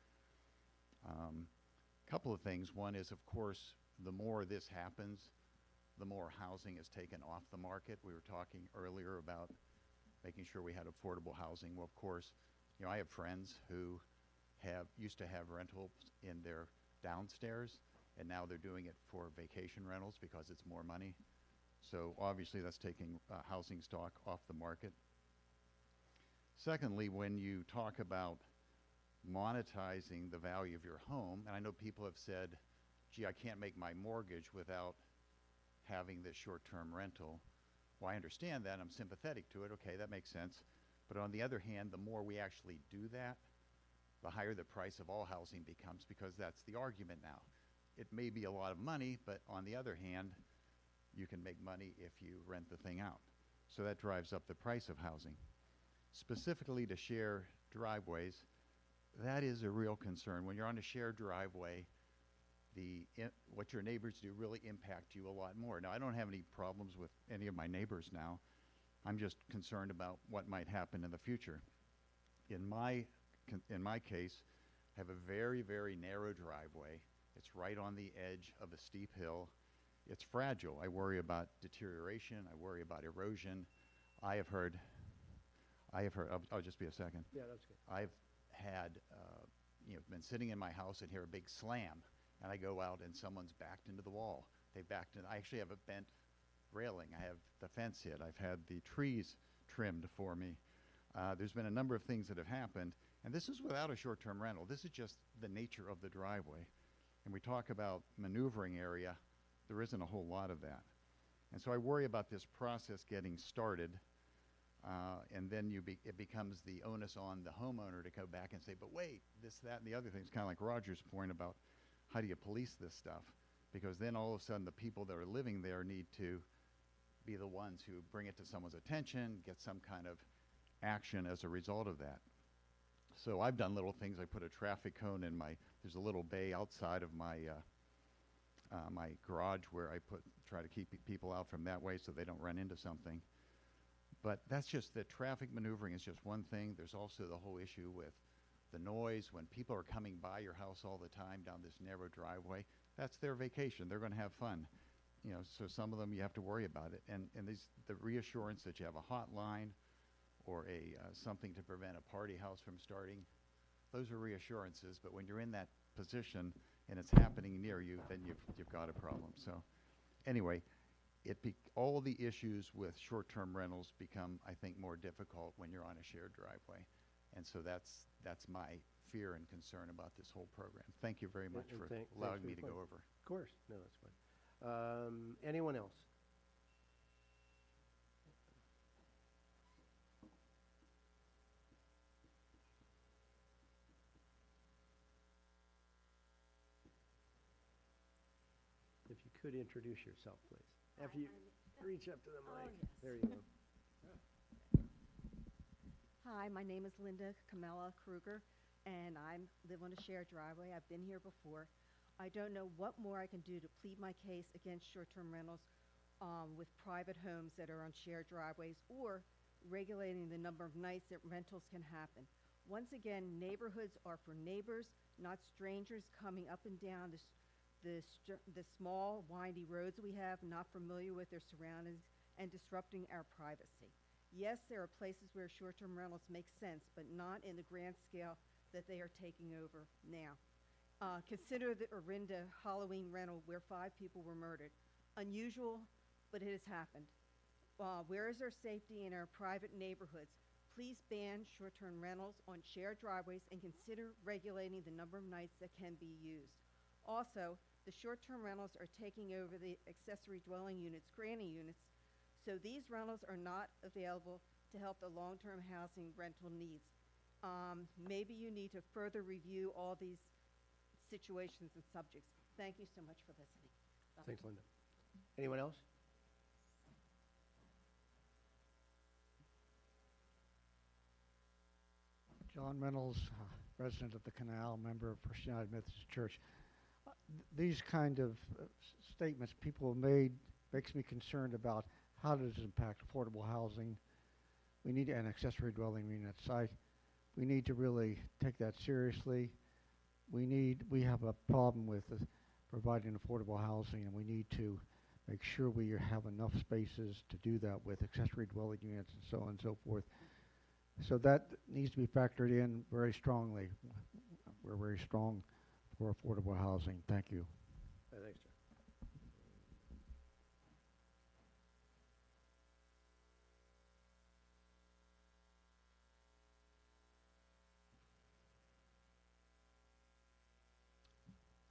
Couple of things. One is, of course, the more this happens, the more housing is taken off the market. We were talking earlier about making sure we had affordable housing. Well, of course, You know, I have friends who used to have rentals in their downstairs, and now they're doing it for vacation rentals because it's more money. So obviously that's taking housing stock off the market. Secondly, when you talk about monetizing the value of your home, and I know people have said, gee, I can't make my mortgage without having this short-term rental. Well, I understand that. I'm sympathetic to it. Okay, that makes sense. But on the other hand, the more we actually do that, the higher the price of all housing becomes, because that's the argument now. It may be a lot of money, but on the other hand, you can make money if you rent the thing out. So that drives up the price of housing. Specifically to share driveways, that is a real concern. When you're on a shared driveway, what your neighbors do really impact you a lot more. Now, I don't have any problems with any of my neighbors now. I'm just concerned about what might happen in the future. In my case, I have a very, very narrow driveway. It's right on the edge of a steep hill. It's fragile. I worry about deterioration. I worry about erosion. I'll just be a second. Yeah, that's good. I've had, been sitting in my house and hear a big slam, and I go out and someone's backed into the wall. They backed in. I actually have a bent railing. I have the fence hit. I've had the trees trimmed for me. There's been a number of things that have happened, and this is without a short-term rental. This is just the nature of the driveway. And we talk about maneuvering area. There isn't a whole lot of that. And so I worry about this process getting started, and then it becomes the onus on the homeowner to go back and say, but wait, this, that, and the other things, kind of like Roger's point about how do you police this stuff? Because then all of a sudden the people that are living there need to be the ones who bring it to someone's attention, get some kind of action as a result of that. So I've done little things. I put a traffic cone in there's a little bay outside of my garage where I try to keep people out from that way so they don't run into something. But that's just the traffic maneuvering is just one thing. There's also the whole issue with the noise. When people are coming by your house all the time down this narrow driveway, that's their vacation. They're going to have fun. So some of them you have to worry about it. And the reassurance that you have a hotline or something to prevent a party house from starting, those are reassurances. But when you're in that position and it's happening near you, then you've got a problem. So anyway, all the issues with short-term rentals become, I think, more difficult when you're on a shared driveway. And so that's my fear and concern about this whole program. Thank you very much for allowing me to go over. Of course. No, that's fine. Anyone else? If you could introduce yourself, please. After you reach up to the mic. There you go. Hi, my name is Linda Camella Kruger, and I live on a shared driveway. I've been here before. I don't know what more I can do to plead my case against short-term rentals with private homes that are on shared driveways, or regulating the number of nights that rentals can happen. Once again, neighborhoods are for neighbors, not strangers coming up and down the small, windy roads we have, not familiar with their surroundings, and disrupting our privacy. Yes, there are places where short-term rentals make sense, but not in the grand scale that they are taking over now. Consider the Orinda Halloween rental where 5 people were murdered. Unusual, but it has happened. Where is our safety in our private neighborhoods? Please ban short-term rentals on shared driveways and consider regulating the number of nights that can be used. Also, the short-term rentals are taking over the accessory dwelling units, granny units, so these rentals are not available to help the long-term housing rental needs. Maybe you need to further review all these situations and subjects. Thank you so much for listening. Bye. Thanks, Linda. Anyone else? John Reynolds, resident of the Canal, member of First United Methodist Church. These kind of statements people have made makes me concerned about how does it impact affordable housing. We need an accessory dwelling units. We need to really take that seriously. We have a problem with providing affordable housing, and we need to make sure we have enough spaces to do that with accessory dwelling units and so on and so forth. So that needs to be factored in very strongly. We're very strong for affordable housing. Thank you. Thanks, John.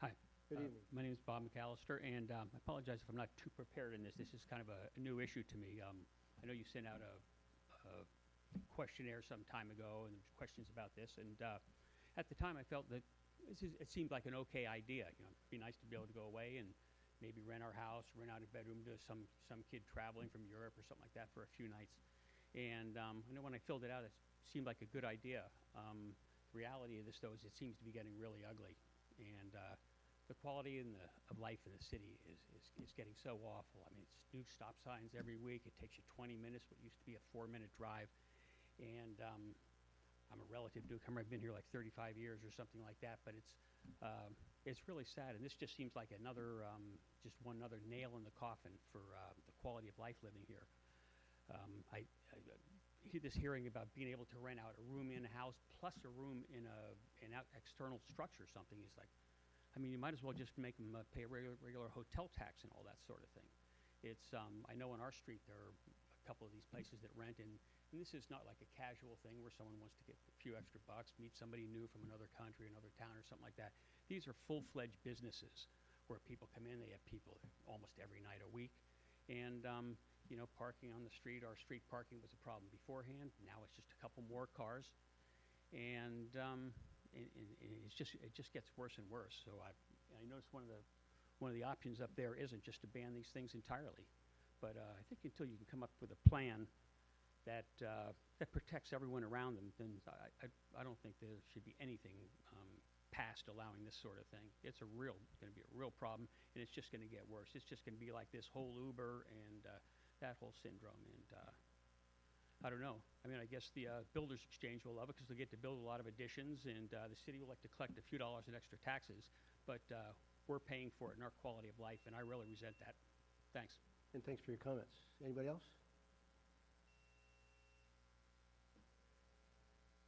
Hi. Good evening. My name is Bob McAllister, and I apologize if I'm not too prepared in this. This is kind of a new issue to me. I know you sent out a questionnaire some time ago, and there's questions about this. And at the time, I felt that it seemed like an okay idea. You know, it'd be nice to be able to go away and maybe rent our house, rent out a bedroom to some kid traveling from Europe or something like that for a few nights. And I know when I filled it out, it seemed like a good idea. The reality of this, though, is it seems to be getting really ugly. And the quality of life in the city is getting so awful. I mean, it's new stop signs every week. It takes you 20 minutes, what used to be a 4-minute drive. And I'm a relative newcomer. I've been here like 35 years or something like that. But it's really sad. And this just seems like another, just one other nail in the coffin for the quality of life living here. I this hearing about being able to rent out a room in a house plus a room in an external structure or something is like, I mean, you might as well just make them pay a regular hotel tax and all that sort of thing. It's I know on our street there are a couple of these places that rent, and this is not like a casual thing where someone wants to get a few extra bucks, meet somebody new from another country, another town or something like that. These are full-fledged businesses where people come in. They have people almost every night a week. And you know, parking on the street, our street parking was a problem beforehand. Now it's just a couple more cars. And it just gets worse and worse. So I noticed one of the options up there isn't just to ban these things entirely, but I think until you can come up with a plan that protects everyone around them, then I don't think there should be anything passed allowing this sort of thing. It's going to be a real problem, and it's just going to get worse. It's just going to be like this whole Uber and that whole syndrome. And I don't know. I mean, I guess the Builders Exchange will love it because they'll get to build a lot of additions, and the city will like to collect a few dollars in extra taxes, but we're paying for it in our quality of life, and I really resent that. Thanks. And thanks for your comments. Anybody else?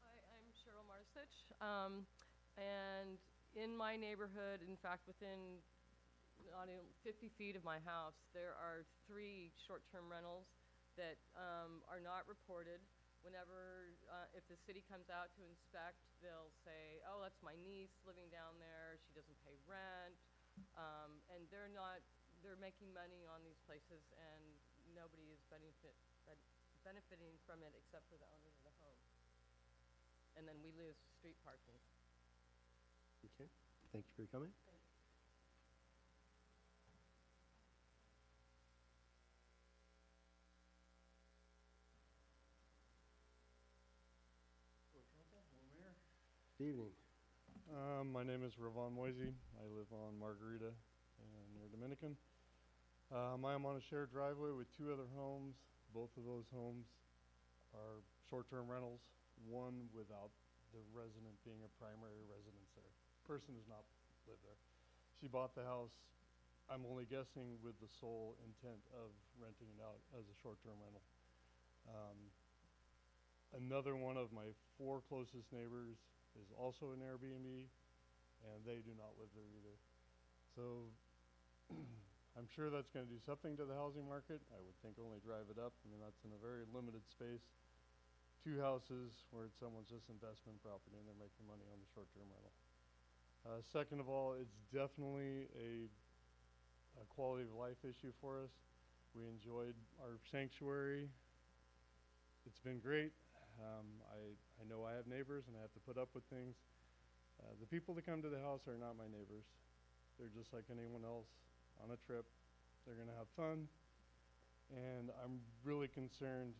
Hi, I'm Cheryl Marsich, and in my neighborhood, in fact, within not even 50 feet of my house, there are 3 short-term rentals that are not reported. Whenever, if the city comes out to inspect, they'll say, oh, that's my niece living down there, she doesn't pay rent, and they're making money on these places, and nobody is benefiting from it except for the owners of the home. And then we lose street parking. Okay, thank you for your comment. Good evening. My name is Ravon Moisey. I live on Margarita and near Dominican. I am on a shared driveway with 2 other homes. Both of those homes are short-term rentals, one without the resident being a primary residence there. Person does not live there. She bought the house, I'm only guessing, with the sole intent of renting it out as a short-term rental. Another one of my 4 closest neighbors is also an Airbnb, and they do not live there either. So I'm sure that's going to do something to the housing market. I would think only drive it up. I mean, that's in a very limited space. 2 houses where it's someone's just investment property and they're making money on the short-term rental. Second of all, it's definitely a quality of life issue for us. We enjoyed our sanctuary. It's been great. I know I have neighbors and I have to put up with things. The people that come to the house are not my neighbors. They're just like anyone else on a trip. They're going to have fun. And I'm really concerned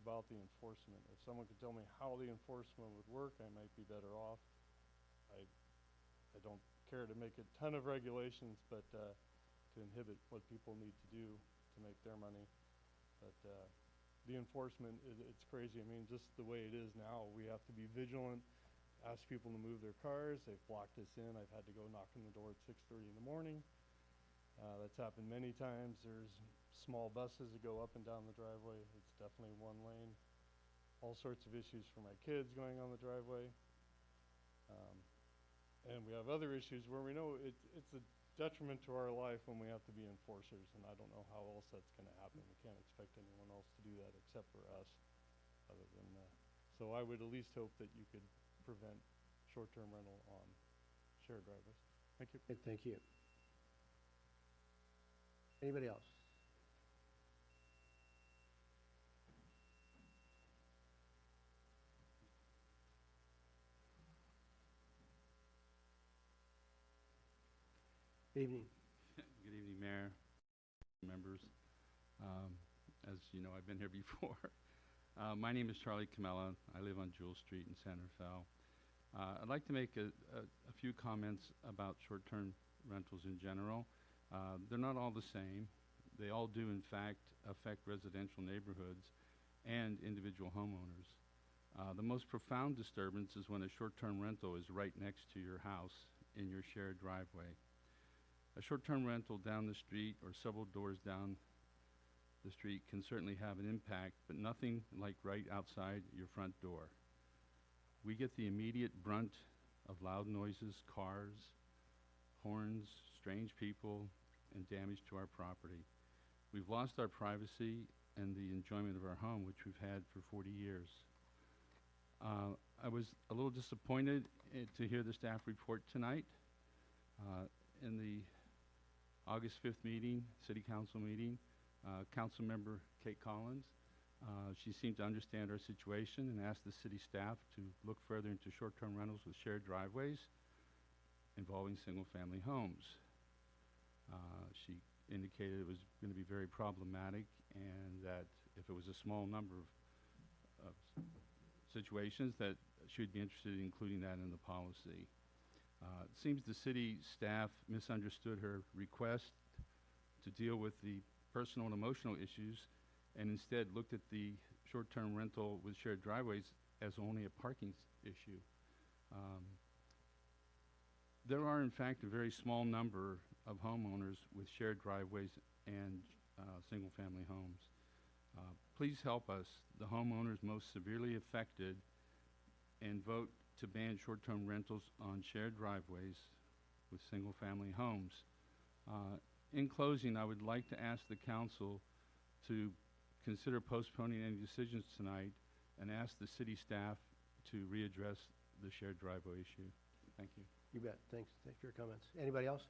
about the enforcement. If someone could tell me how the enforcement would work, I might be better off. I don't care to make a ton of regulations, but to inhibit what people need to do to make their money. But the enforcement, it's crazy. I mean, just the way it is now, we have to be vigilant, ask people to move their cars. They've blocked us in. I've had to go knock on the door at 6:30 in the morning. That's happened many times. There's small buses that go up and down the driveway. It's definitely one lane. all sorts of issues for my kids going on the driveway. And we have other issues where we know it's a detriment to our life when we have to be enforcers, and I don't know how else that's going to happen. We can't expect anyone else to do that except for us, other than so I would at least hope that you could prevent short-term rental on shared driveways. Thank you. Thank you. Anybody else? Evening. Good evening, Mayor, members. As you know, I've been here before. My name is Charlie Camella. I live on Jewel Street in San Rafael. I'd like to make a few comments about short-term rentals in general. They're not all the same. They all do, in fact, affect residential neighborhoods and individual homeowners. The most profound disturbance is when a short-term rental is right next to your house in your shared driveway. A short-term rental down the street or several doors down the street can certainly have an impact, but nothing like right outside your front door. We get the immediate brunt of loud noises, cars, horns, strange people, and damage to our property. We've lost our privacy and the enjoyment of our home, which we've had for 40 years. I was a little disappointed to hear the staff report tonight. In the August 5th meeting, City Council meeting, Council Member Kate Collins, she seemed to understand our situation and asked the city staff to look further into short-term rentals with shared driveways involving single-family homes. She indicated it was going to be very problematic and that if it was a small number of situations that she'd be interested in including that in the policy. It seems the city staff misunderstood her request to deal with the personal and emotional issues and instead looked at the short-term rental with shared driveways as only a parking issue. There are, in fact, a very small number of homeowners with shared driveways and single-family homes. Please help us, the homeowners most severely affected, and vote to ban short-term rentals on shared driveways with single-family homes. In closing, I would like to ask the council to consider postponing any decisions tonight and ask the city staff to readdress the shared driveway issue. Thank you. You bet. Thanks. Thanks for your comments. Anybody else?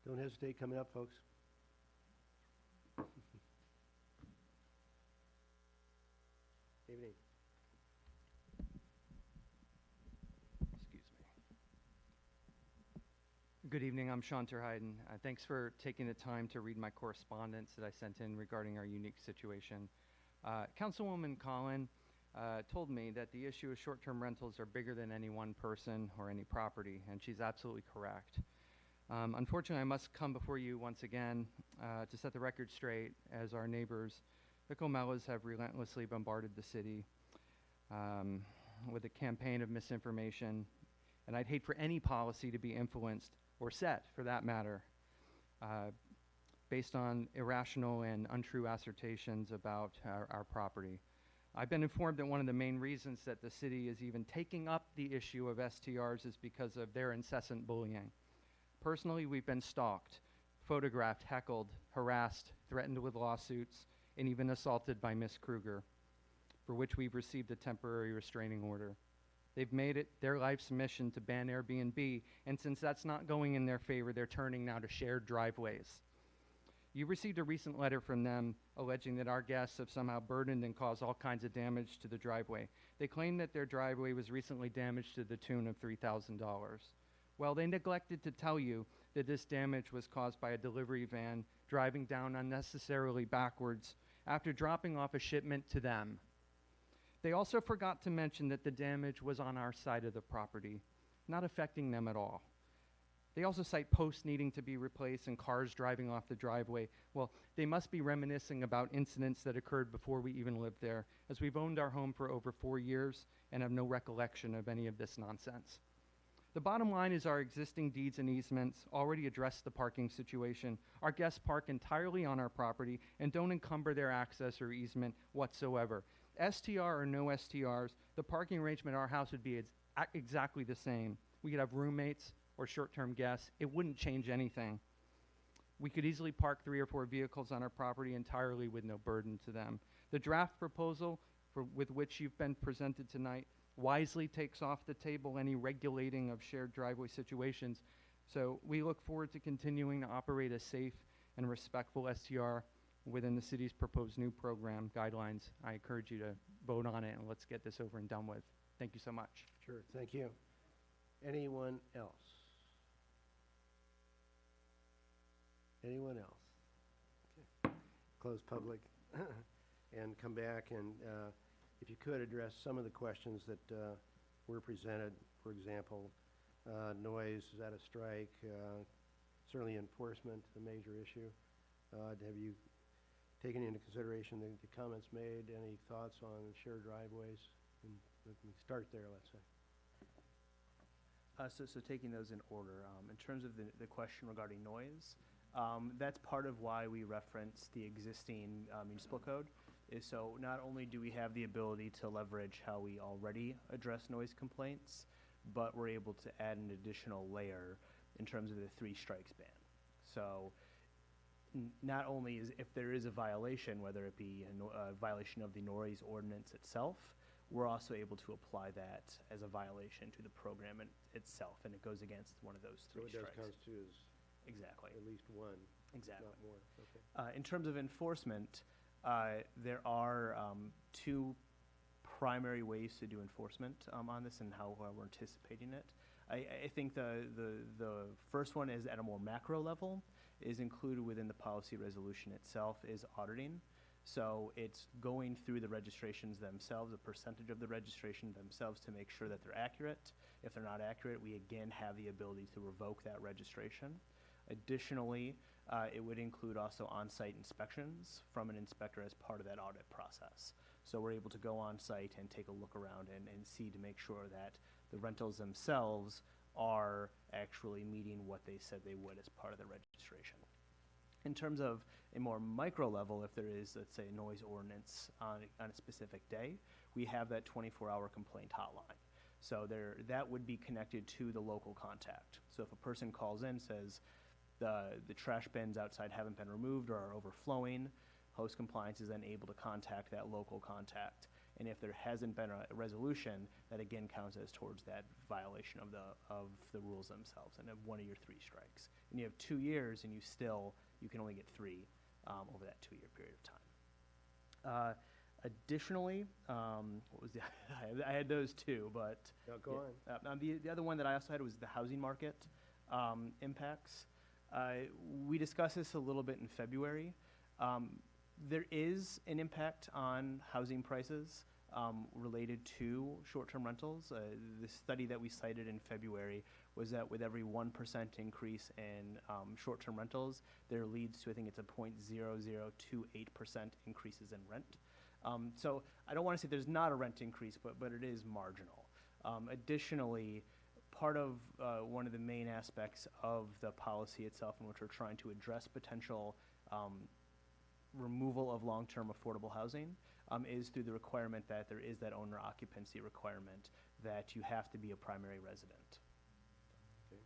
Don't hesitate coming up, folks. Evening. Excuse me. Good evening, I'm Sean Terheiden. Thanks for taking the time to read my correspondence that I sent in regarding our unique situation. Councilwoman Collin told me that the issue of short-term rentals are bigger than any one person or any property, and she's absolutely correct. Unfortunately, I must come before you once again to set the record straight, as our neighbors, the Comellas, have relentlessly bombarded the city with a campaign of misinformation, and I'd hate for any policy to be influenced or set, for that matter, based on irrational and untrue assertions about our property. I've been informed that one of the main reasons that the city is even taking up the issue of STRs is because of their incessant bullying. Personally, we've been stalked, photographed, heckled, harassed, threatened with lawsuits, and even assaulted by Ms. Kruger, for which we've received a temporary restraining order. They've made it their life's mission to ban Airbnb, and since that's not going in their favor, they're turning now to shared driveways. You received a recent letter from them alleging that our guests have somehow burdened and caused all kinds of damage to the driveway. They claim that their driveway was recently damaged to the tune of $3,000. Well, they neglected to tell you that this damage was caused by a delivery van driving down unnecessarily backwards after dropping off a shipment to them. They also forgot to mention that the damage was on our side of the property, not affecting them at all. They also cite posts needing to be replaced and cars driving off the driveway. Well, they must be reminiscing about incidents that occurred before we even lived there, as we've owned our home for over 4 years and have no recollection of any of this nonsense. The bottom line is our existing deeds and easements already address the parking situation. Our guests park entirely on our property and don't encumber their access or easement whatsoever. STR or no STRs, the parking arrangement at our house would be exactly the same. We could have roommates or short-term guests. It wouldn't change anything. We could easily park 3 or 4 vehicles on our property entirely with no burden to them. The draft proposal with which you've been presented tonight wisely takes off the table any regulating of shared driveway situations. So we look forward to continuing to operate a safe and respectful STR within the city's proposed new program guidelines. I encourage you to vote on it, and let's get this over and done with. Thank you so much. Sure, thank you. Anyone else? Anyone else? Okay. Close public and come back and if you could address some of the questions that were presented. For example, noise, is that a strike? Certainly enforcement, a major issue. Have you taken into consideration the comments made? Any thoughts on shared driveways? And we can start there, let's say. So taking those in order, in terms of the question regarding noise, that's part of why we reference the existing municipal code. Is so not only do we have the ability to leverage how we already address noise complaints, but we're able to add an additional layer in terms of the 3 strikes ban. So not only is if there is a violation, whether it be a violation of the noise ordinance itself, we're also able to apply that as a violation to the program itself, and it goes against one of those 3 strikes. So it does constitute as exactly at least one, exactly, not more. Okay. In terms of enforcement, there are 2 primary ways to do enforcement on this and how we're anticipating it. I think the first one is at a more macro level, is included within the policy resolution itself, is auditing. So it's going through the registrations themselves, a percentage of the registration themselves to make sure that they're accurate. If they're not accurate, we again have the ability to revoke that registration. Additionally, it would include also on-site inspections from an inspector as part of that audit process. So we're able to go on-site and take a look around and see to make sure that the rentals themselves are actually meeting what they said they would as part of the registration. In terms of a more micro level, if there is, let's say, a noise ordinance on a specific day, we have that 24-hour complaint hotline. So that would be connected to the local contact. So if a person calls in, says, the trash bins outside haven't been removed or are overflowing, host compliance is then able to contact that local contact. And if there hasn't been a resolution, that again counts as towards that violation of the rules themselves and of one of your 3 strikes. And you have 2 years, and you can only get 3 over that 2-year period of time. Additionally, what was I had those 2, but no, go on. The other one that I also had was the housing market impacts. We discussed this a little bit in February. There is an impact on housing prices related to short-term rentals. The study that we cited in February was that with every 1% increase in short-term rentals, there leads to, I think it's a 0.0028% increases in rent. So I don't want to say there's not a rent increase, but it is marginal. Additionally, part of one of the main aspects of the policy itself in which we're trying to address potential removal of long-term affordable housing is through the requirement that there is that owner occupancy requirement that you have to be a primary resident. Okay.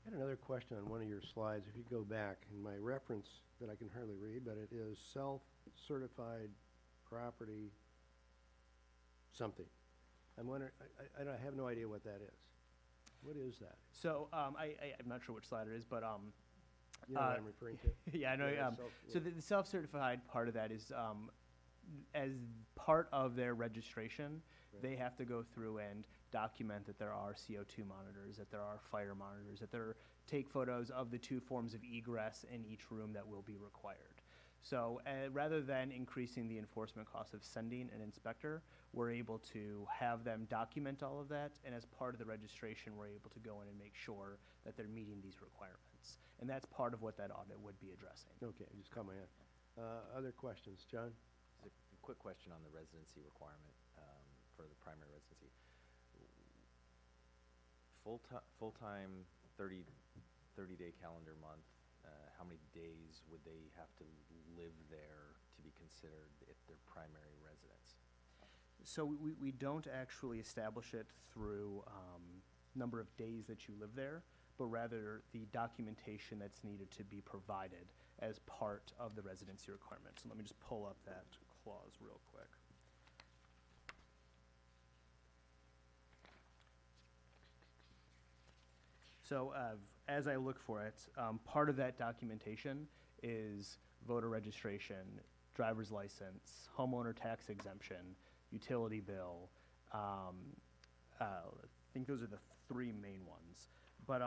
I had another question on one of your slides. If you go back, in my reference that I can hardly read, but it is self-certified property something. I'm wondering, I have no idea what that is. What is that? So I'm not sure which slide it is, but you know what I'm referring to? Yeah, I know. So the self-certified part of that is as part of their registration, they have to go through and document that there are CO2 monitors, that there are fire monitors, that there take photos of the 2 forms of egress in each room that will be required. So rather than increasing the enforcement cost of sending an inspector, we're able to have them document all of that, and as part of the registration, we're able to go in and make sure that they're meeting these requirements. And that's part of what that audit would be addressing. Okay, just caught my eye. Other questions? John? Just a quick question on the residency requirement for the primary residency. full-time 30-day calendar month, how many days would they have to live there to be considered their primary residence? So we don't actually establish it through number of days that you live there, but rather the documentation that's needed to be provided as part of the residency requirement. So let me just pull up that clause real quick. So as I look for it, part of that documentation is voter registration, driver's license, homeowner tax exemption, utility bill. I think those are the three main ones. But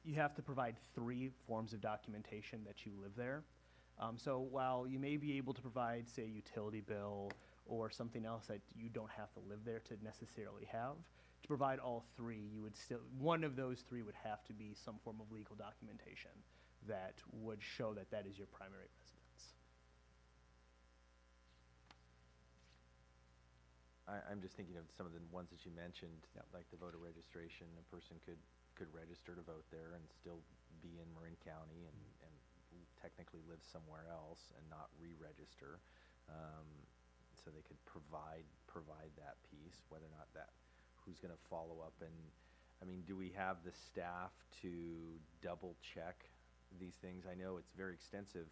you have to provide 3 forms of documentation that you live there. So while you may be able to provide, say, a utility bill or something else that you don't have to live there to necessarily have, to provide all 3, you would still, one of those 3 would have to be some form of legal documentation that would show that that is your primary residence. I'm just thinking of some of the ones that you mentioned, like the voter registration. A person could register to vote there and still be in Marin County and technically live somewhere else and not re-register. So they could provide that piece, whether or not that, who's going to follow up. And I mean, do we have the staff to double check these things? I know it's very extensive,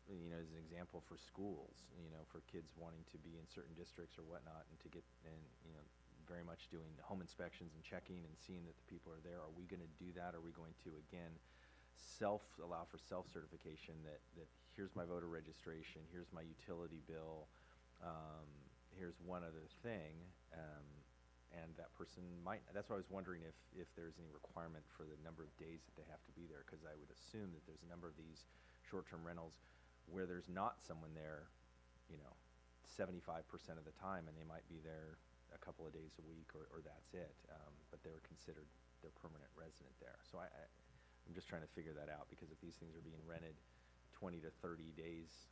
you know, as an example for schools, you know, for kids wanting to be in certain districts or whatnot, and to get, and, you know, very much doing home inspections and checking and seeing that the people are there. Are we going to do that? Are we going to, again, allow for self-certification that here's my voter registration, here's my utility bill, here's one other thing, and that person might, that's why I was wondering if there's any requirement for the number of days that they have to be there, because I would assume that there's a number of these short-term rentals where there's not someone there, you know, 75% of the time, and they might be there a couple of days a week, or that's it, but they're considered their permanent resident there. So I'm just trying to figure that out, because if these things are being rented 20 to 30 days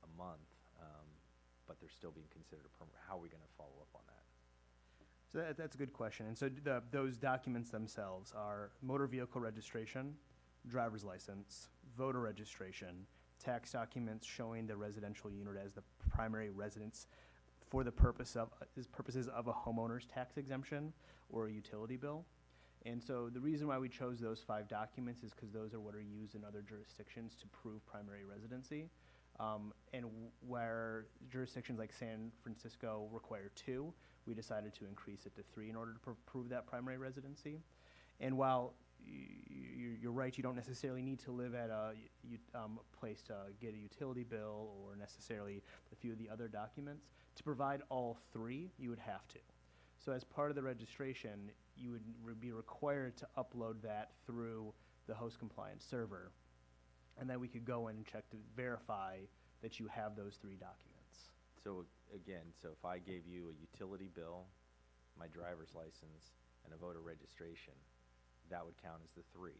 a month, but they're still being considered a permanent, how are we going to follow up on that? So that's a good question. And so those documents themselves are motor vehicle registration, driver's license, voter registration, tax documents showing the residential unit as the primary residence for the purposes of a homeowner's tax exemption or a utility bill. And so the reason why we chose those 5 documents is because those are what are used in other jurisdictions to prove primary residency. And where jurisdictions like San Francisco require 2, we decided to increase it to 3 in order to prove that primary residency. And while you're right, you don't necessarily need to live at a place to get a utility bill or necessarily a few of the other documents. To provide all 3, you would have to. So as part of the registration, you would be required to upload that through the host compliance server. And then we could go in and check to verify that you have those 3 documents. So again, so if I gave you a utility bill, my driver's license, and a voter registration, that would count as the 3.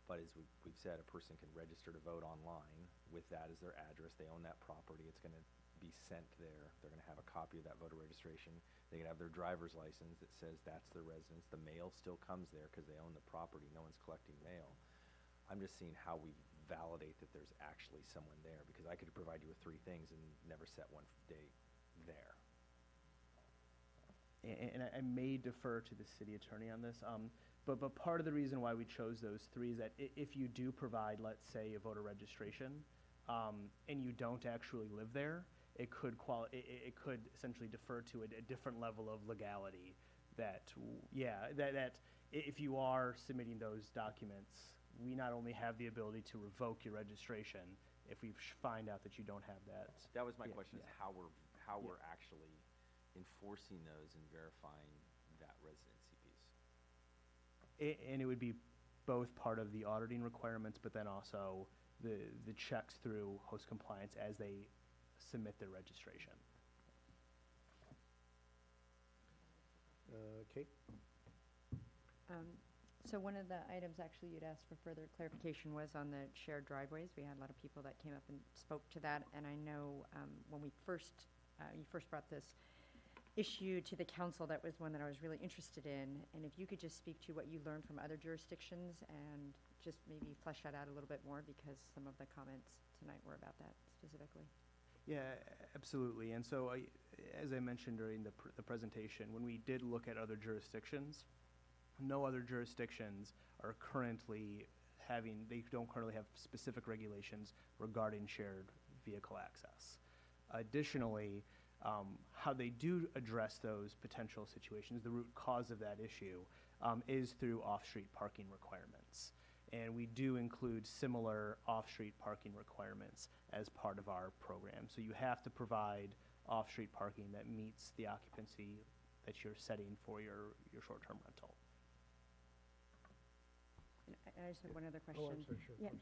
But as we've said, a person can register to vote online with that as their address. They own that property. It's going to be sent there. They're going to have a copy of that voter registration. They can have their driver's license that says that's their residence. The mail still comes there because they own the property. No one's collecting mail. I'm just seeing how we validate that there's actually someone there, because I could provide you with 3 things and never set one date there. And I may defer to the city attorney on this, but part of the reason why we chose those 3 is that if you do provide, let's say, a voter registration, and you don't actually live there, it could essentially defer to a different level of legality. That if you are submitting those documents, we not only have the ability to revoke your registration if we find out that you don't have that. That was my question: is how we're actually enforcing those and verifying that residency piece. And it would be both part of the auditing requirements, but then also the checks through host compliance as they submit their registration. Kate? So one of the items actually you'd asked for further clarification was on the shared driveways. We had a lot of people that came up and spoke to that, and I know when we you first brought this issue to the council that was one that I was really interested in. And if you could just speak to what you learned from other jurisdictions and just maybe flesh that out a little bit more, because some of the comments tonight were about that specifically. Yeah, absolutely. And so, as I mentioned during the presentation, when we did look at other jurisdictions, no other jurisdictions are currently they don't currently have specific regulations regarding shared vehicle access. Additionally, how they do address those potential situations, the root cause of that issue, is through off-street parking requirements. And we do include similar off-street parking requirements as part of our program. So you have to provide off-street parking that meets the occupancy that you're setting for your short-term rental. And I just had one other question. Oh, I'm sorry, sure. Yeah.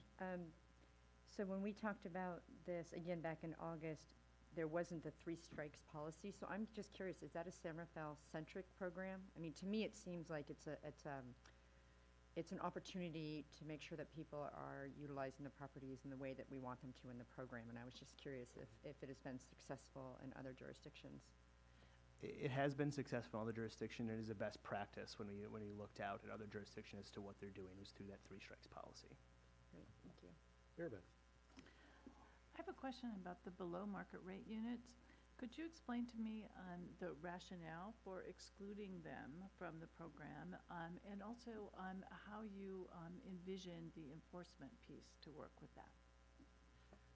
So when we talked about this, again, back in August, there wasn't the 3 strikes policy. So I'm just curious, is that a San Rafael-centric program? I mean, to me, it seems like it's an opportunity to make sure that people are utilizing the properties in the way that we want them to in the program. And I was just curious if it has been successful in other jurisdictions. It has been successful in other jurisdictions, and it is a best practice when we looked out at other jurisdictions as to what they're doing was through that 3 strikes policy. Great, thank you. Maribeth. I have a question about the below market rate units. Could you explain to me the rationale for excluding them from the program, and also how you envision the enforcement piece to work with that?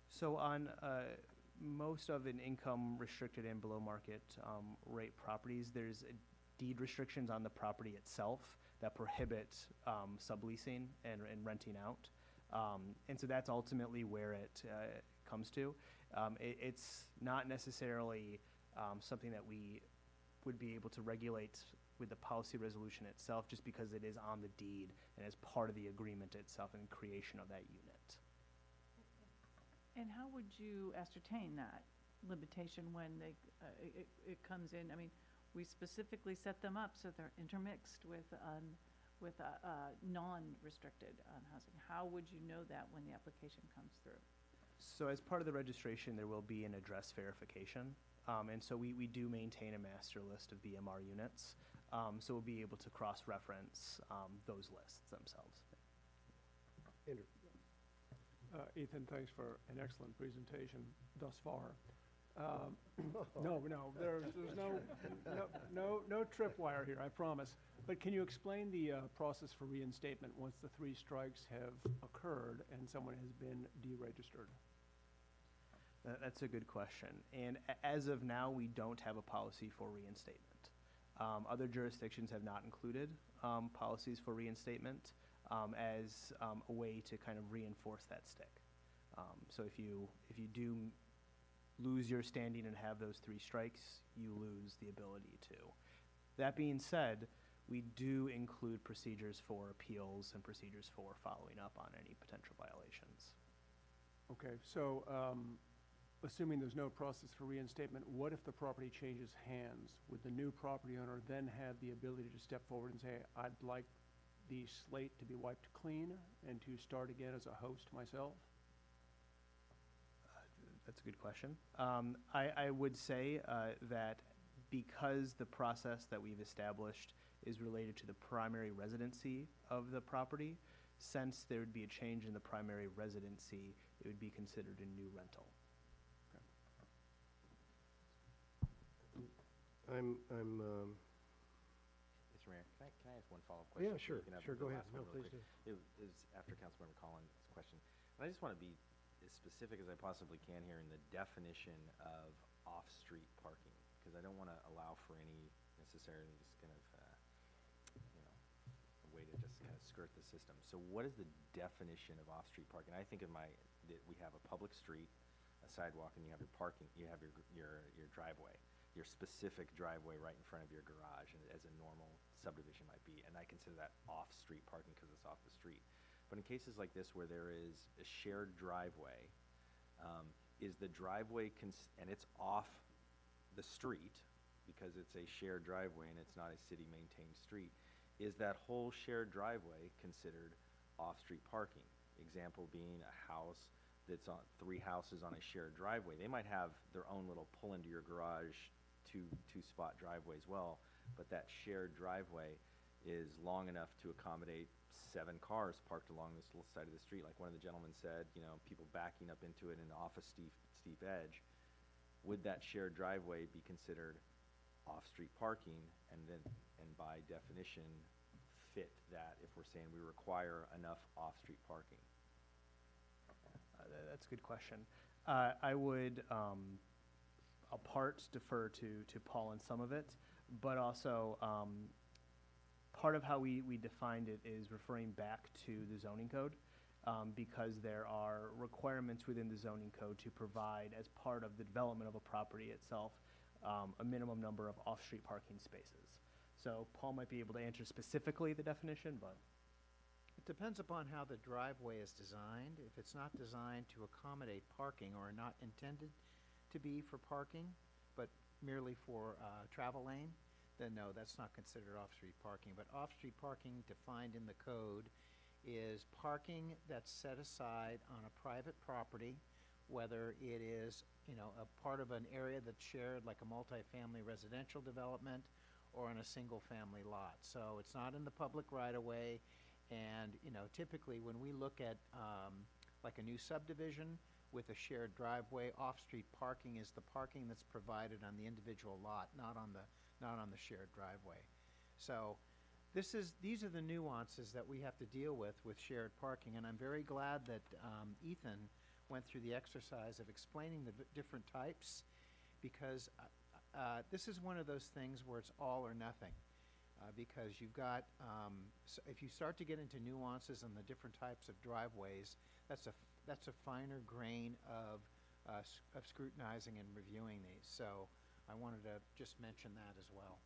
So on most of an income restricted and below market rate properties, there's deed restrictions on the property itself that prohibit subleasing and renting out. And so that's ultimately where it comes to. It's not necessarily something that we would be able to regulate with the policy resolution itself, just because it is on the deed and as part of the agreement itself and creation of that unit. And how would you ascertain that limitation when it comes in? I mean, we specifically set them up so they're intermixed with non-restricted housing. How would you know that when the application comes through? So as part of the registration, there will be an address verification. And so we do maintain a master list of BMR units. So we'll be able to cross-reference those lists themselves. Andrew. Ethan, thanks for an excellent presentation thus far. No, there's no tripwire here, I promise. But can you explain the process for reinstatement once the 3 strikes have occurred and someone has been deregistered? That's a good question. And as of now, we don't have a policy for reinstatement. Other jurisdictions have not included policies for reinstatement as a way to kind of reinforce that stick. So if you do lose your standing and have those 3 strikes, you lose the ability to. That being said, we do include procedures for appeals and procedures for following up on any potential violations. Okay, so assuming there's no process for reinstatement, what if the property changes hands? Would the new property owner then have the ability to step forward and say, I'd like the slate to be wiped clean and to start again as a host myself? That's a good question. I would say that because the process that we've established is related to the primary residency of the property, since there would be a change in the primary residency, it would be considered a new rental. Mr. Mayor, can I ask one follow-up question? Yeah, sure, go ahead. No, please do. It was after Councilmember Collins' question. And I just want to be as specific as I possibly can here in the definition of off-street parking, because I don't want to allow for any necessarily just kind of, a way to just kind of skirt the system. So what is the definition of off-street parking? I think of that we have a public street, a sidewalk, and you have your parking, you have your driveway, your specific driveway right in front of your garage, as a normal subdivision might be, and I consider that off-street parking because it's off the street. But in cases like this where there is a shared driveway, is the driveway, and it's off the street because it's a shared driveway and it's not a city-maintained street, is that whole shared driveway considered off-street parking? Example being a house that's on 3 houses on a shared driveway. They might have their own little pull into your garage to two spot driveway as well, but that shared driveway is long enough to accommodate 7 cars parked along this little side of the street. Like one of the gentlemen said, you know, people backing up into it and off a steep edge. Would that shared driveway be considered off-street parking, and by definition fit that if we're saying we require enough off-street parking? That's a good question. I would part defer to Paul in some of it, but also part of how we defined it is referring back to the zoning code, because there are requirements within the zoning code to provide, as part of the development of a property itself, a minimum number of off-street parking spaces. So Paul might be able to answer specifically the definition, but It depends upon how the driveway is designed. If it's not designed to accommodate parking or not intended to be for parking, but merely for travel lane, then no, that's not considered off-street parking. But off-street parking defined in the code is parking that's set aside on a private property, whether it is, you know, a part of an area that's shared like a multifamily residential development or on a single-family lot. So it's not in the public right-of-way. And, you know, typically when we look at like a new subdivision with a shared driveway, off-street parking is the parking that's provided on the individual lot, not on the shared driveway. So these are the nuances that we have to deal with shared parking, and I'm very glad that Ethan went through the exercise of explaining the different types, because this is one of those things where it's all or nothing. Because you've got, so if you start to get into nuances on the different types of driveways, that's a finer grain of scrutinizing and reviewing these. So I wanted to just mention that as well.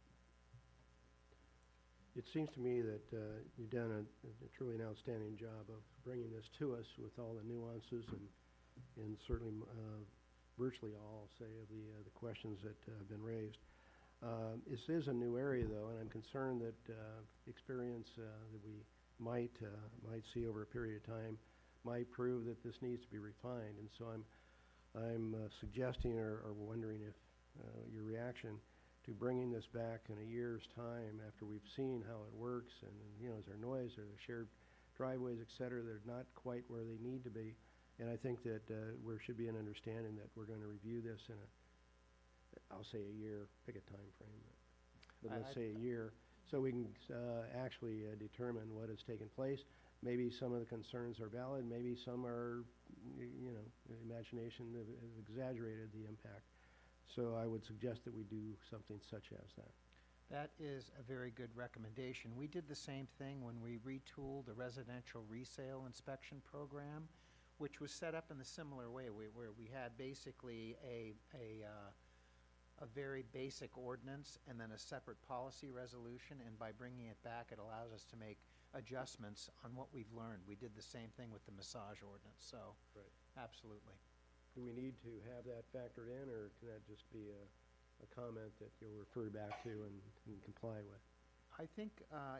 It seems to me that you've done a truly an outstanding job of bringing this to us with all the nuances and certainly virtually all, say, of the questions that have been raised. This is a new area, though, and I'm concerned that experience that we might see over a period of time might prove that this needs to be refined. And so I'm suggesting or wondering if your reaction to bringing this back in a year's time after we've seen how it works, and you know, is there noise, are there shared driveways, et cetera, they're not quite where they need to be. And I think that there should be an understanding that we're going to review this in I'll say a year, pick a time frame, but let's say a year, so we can actually determine what has taken place. Maybe some of the concerns are valid, maybe some are, you know, imagination has exaggerated the impact. So I would suggest that we do something such as that. That is a very good recommendation. We did the same thing when we retooled the residential resale inspection program, which was set up in a similar way, where we had basically a very basic ordinance and then a separate policy resolution, and by bringing it back, it allows us to make adjustments on what we've learned. We did the same thing with the massage ordinance, so right. Absolutely. Do we need to have that factored in, or can that just be a comment that you'll refer back to and comply with? I think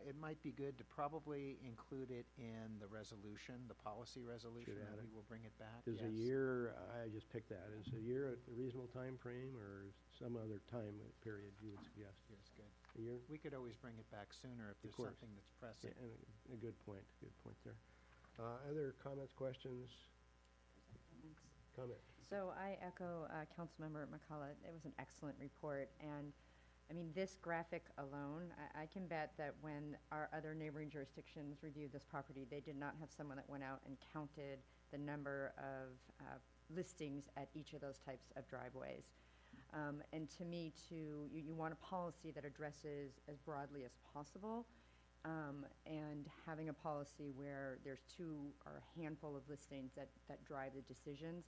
it might be good to probably include it in the resolution, the policy resolution, and we will bring it back. Is a year, I just picked that, is a year a reasonable time frame, or some other time period you would suggest? Year's good. A year? We could always bring it back sooner if there's something that's pressing. Yeah, and a good point there. Other comments, questions? Comment. So I echo Councilmember McCullough. It was an excellent report, and I mean, this graphic alone, I can bet that when our other neighboring jurisdictions reviewed this property, they did not have someone that went out and counted the number of listings at each of those types of driveways. And to me, you want a policy that addresses as broadly as possible, and having a policy where there's two or a handful of listings that drive the decisions.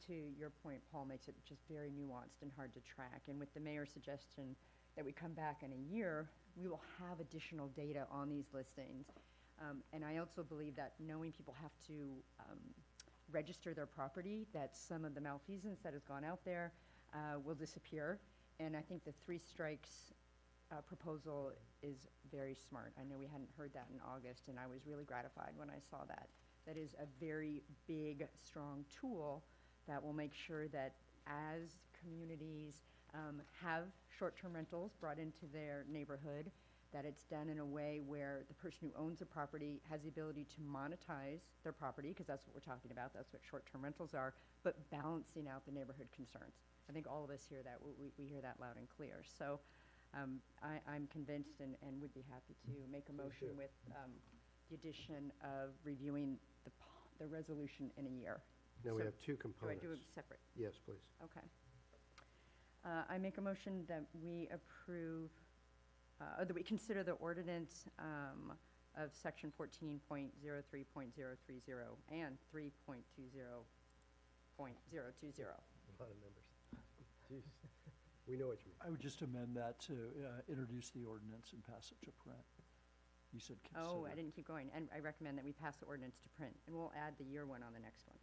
To your point, Paul, makes it just very nuanced and hard to track. And with the mayor's suggestion that we come back in a year, we will have additional data on these listings. And I also believe that knowing people have to register their property, that some of the malfeasance that has gone out there will disappear. And I think the 3 strikes proposal is very smart. I know we hadn't heard that in August, and I was really gratified when I saw that. That is a very big, strong tool that will make sure that as communities have short-term rentals brought into their neighborhood, that it's done in a way where the person who owns the property has the ability to monetize their property, because that's what we're talking about, that's what short-term rentals are, but balancing out the neighborhood concerns. I think all of us hear that, we hear that loud and clear. So I'm convinced and would be happy to make a motion with the addition of reviewing the resolution in a year. Now, we So have two components. Do I do it separate? Yes, please. Okay. I make a motion that we approve, or that we consider the ordinance of section 14.03.030 and 3.20.020. A lot of numbers. Jeez. We know what you mean. I would just amend that to introduce the ordinance and pass it to print. You said consider. Oh, I didn't keep going. And I recommend that we pass the ordinance to print, and we'll add the year one on the next one.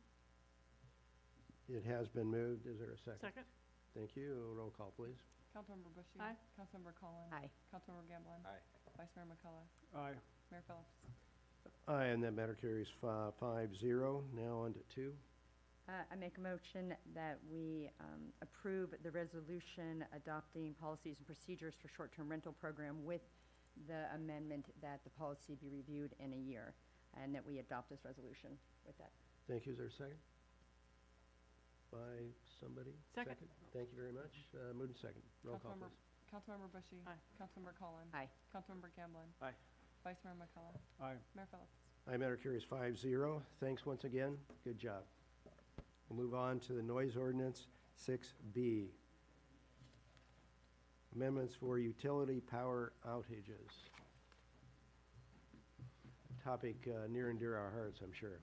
It has been moved. Is there a second? Second. Thank you. Roll call, please. Councilmember Bushy. Aye. Councilmember Collins. Aye. Councilmember Gamblin. Aye. Vice Mayor McCullough. Aye. Mayor Phillips. Aye, and that matter carries 5-0. Now on to 2. I make a motion that we approve the resolution adopting policies and procedures for short-term rental program with the amendment that the policy be reviewed in a year, and that we adopt this resolution with that. Thank you. Is there a second? By somebody? Second. Thank you very much. Moved and second. Roll call, please. Councilmember Bushy. Aye. Councilmember Collins. Aye. Councilmember Gamblin. Aye. Vice Mayor McCullough. Aye. Mayor Phillips. Aye, matter carries 5-0. Thanks once again. Good job. We'll move on to the noise ordinance 6B. Amendments for utility power outages. Topic near and dear to our hearts, I'm sure.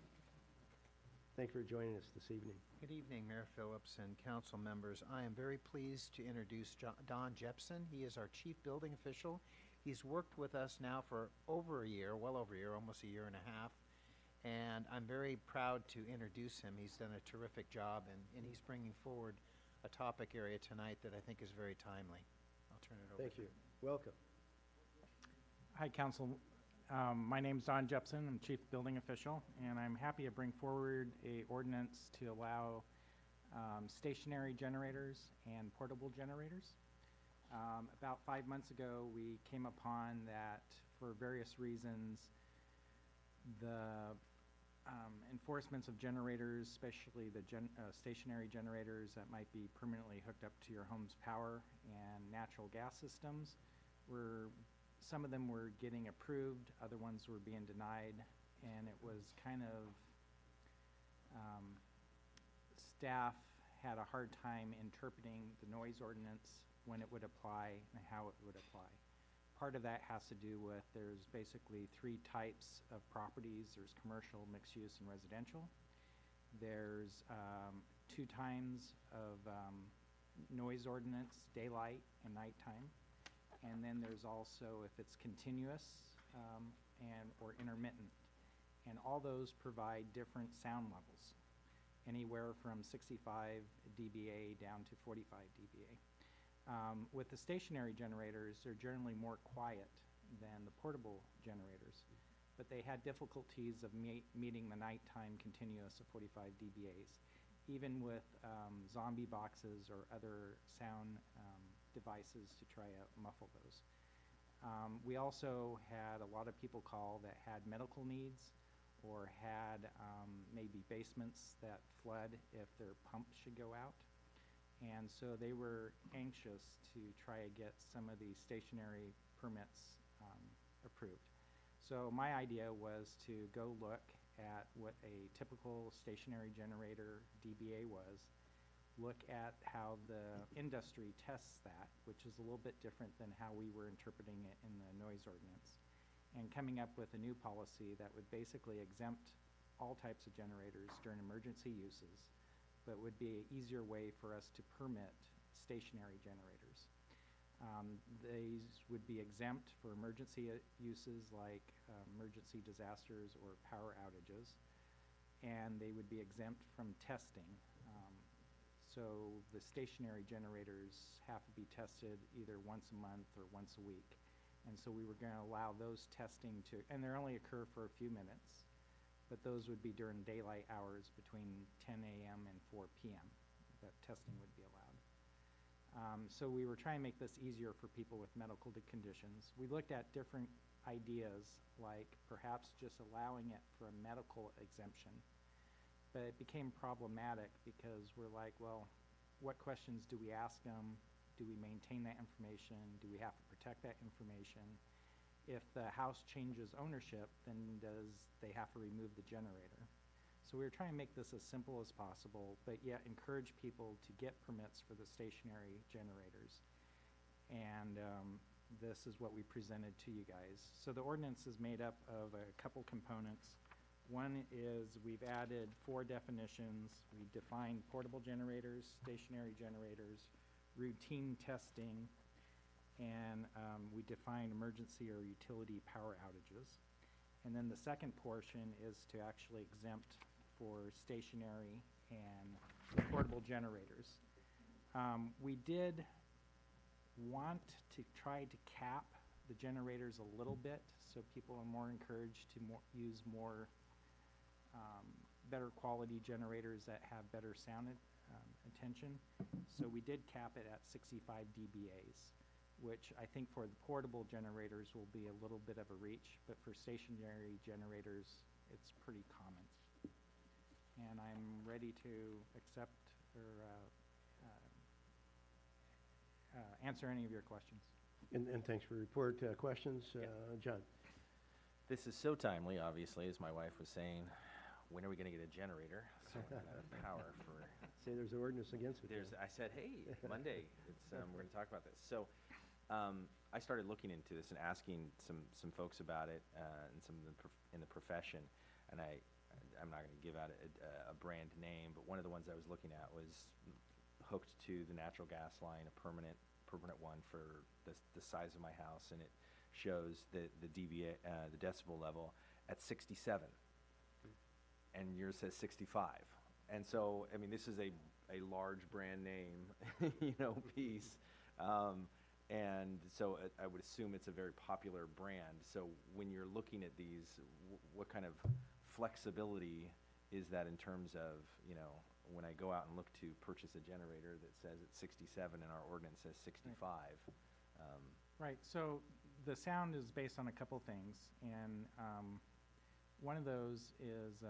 Thank you for joining us this evening. Good evening, Mayor Phillips and council members. I am very pleased to introduce Don Jepson. He is our chief building official. He's worked with us now for over a year, well over a year, almost a year and a half. And I'm very proud to introduce him. He's done a terrific job, and he's bringing forward a topic area tonight that I think is very timely. I'll turn it over Thank to you. Welcome. Hi, Council. My name's Don Jepson. I'm Chief Building Official, and I'm happy to bring forward a ordinance to allow stationary generators and portable generators. About 5 months ago, we came upon that for various reasons, the enforcements of generators, especially the stationary generators that might be permanently hooked up to your home's power and natural gas systems, some of them were getting approved, other ones were being denied, and it was kind of, staff had a hard time interpreting the noise ordinance, when it would apply and how it would apply. Part of that has to do with there's basically 3 types of properties. There's commercial, mixed use, and residential. There's 2 times of noise ordinance, daylight and nighttime. And then there's also if it's continuous or intermittent. And all those provide different sound levels, anywhere from 65 dBA down to 45 dBA. With the stationary generators, they're generally more quiet than the portable generators, but they had difficulties of meeting the nighttime continuous of 45 dBAs, even with zombie boxes or other sound devices to try to muffle those. We also had a lot of people call that had medical needs or had maybe basements that flood if their pump should go out. And so they were anxious to try to get some of these stationary permits approved. So my idea was to go look at what a typical stationary generator DBA was, look at how the industry tests that, which is a little bit different than how we were interpreting it in the noise ordinance, and coming up with a new policy that would basically exempt all types of generators during emergency uses, but would be an easier way for us to permit stationary generators. These would be exempt for emergency uses like emergency disasters or power outages, and they would be exempt from testing. So the stationary generators have to be tested either once a month or once a week. And so we were going to allow those testing to, and they only occur for a few minutes, but those would be during daylight hours between 10 a.m. and 4 p.m. that testing would be allowed. So we were trying to make this easier for people with medical conditions. We looked at different ideas, like perhaps just allowing it for a medical exemption. But it became problematic because we're like, well, what questions do we ask them? Do we maintain that information? Do we have to protect that information? If the house changes ownership, then does they have to remove the generator? So we were trying to make this as simple as possible, but yet encourage people to get permits for the stationary generators. And this is what we presented to you guys. So the ordinance is made up of a couple components. One is we've added 4 definitions. We defined portable generators, stationary generators, routine testing, and we define emergency or utility power outages. And then the second portion is to actually exempt for stationary and portable generators. We did want to try to cap the generators a little bit so people are more encouraged to use more better quality generators that have better sound attention. So we did cap it at 65 dBAs, which I think for the portable generators will be a little bit of a reach, but for stationary generators, it's pretty common. And I'm ready to accept or answer any of your questions. And thanks for your report. Questions? John? This is so timely, obviously, as my wife was saying. When are we going to get a generator? So we're out of power for. Say there's an ordinance against it. I said, hey, Monday, we're going to talk about this. So I started looking into this and asking some folks about it and some in the profession. And I'm not going to give out a brand name, but one of the ones I was looking at was hooked to the natural gas line, a permanent one for the size of my house, and it shows the decibel level at 67. And yours says 65. And so, I mean, this is a large brand name, piece. And so I would assume it's a very popular brand. So when you're looking at these, what kind of flexibility is that in terms of, when I go out and look to purchase a generator that says it's 67 and our ordinance says 65? Right. So the sound is based on a couple things. And one of those is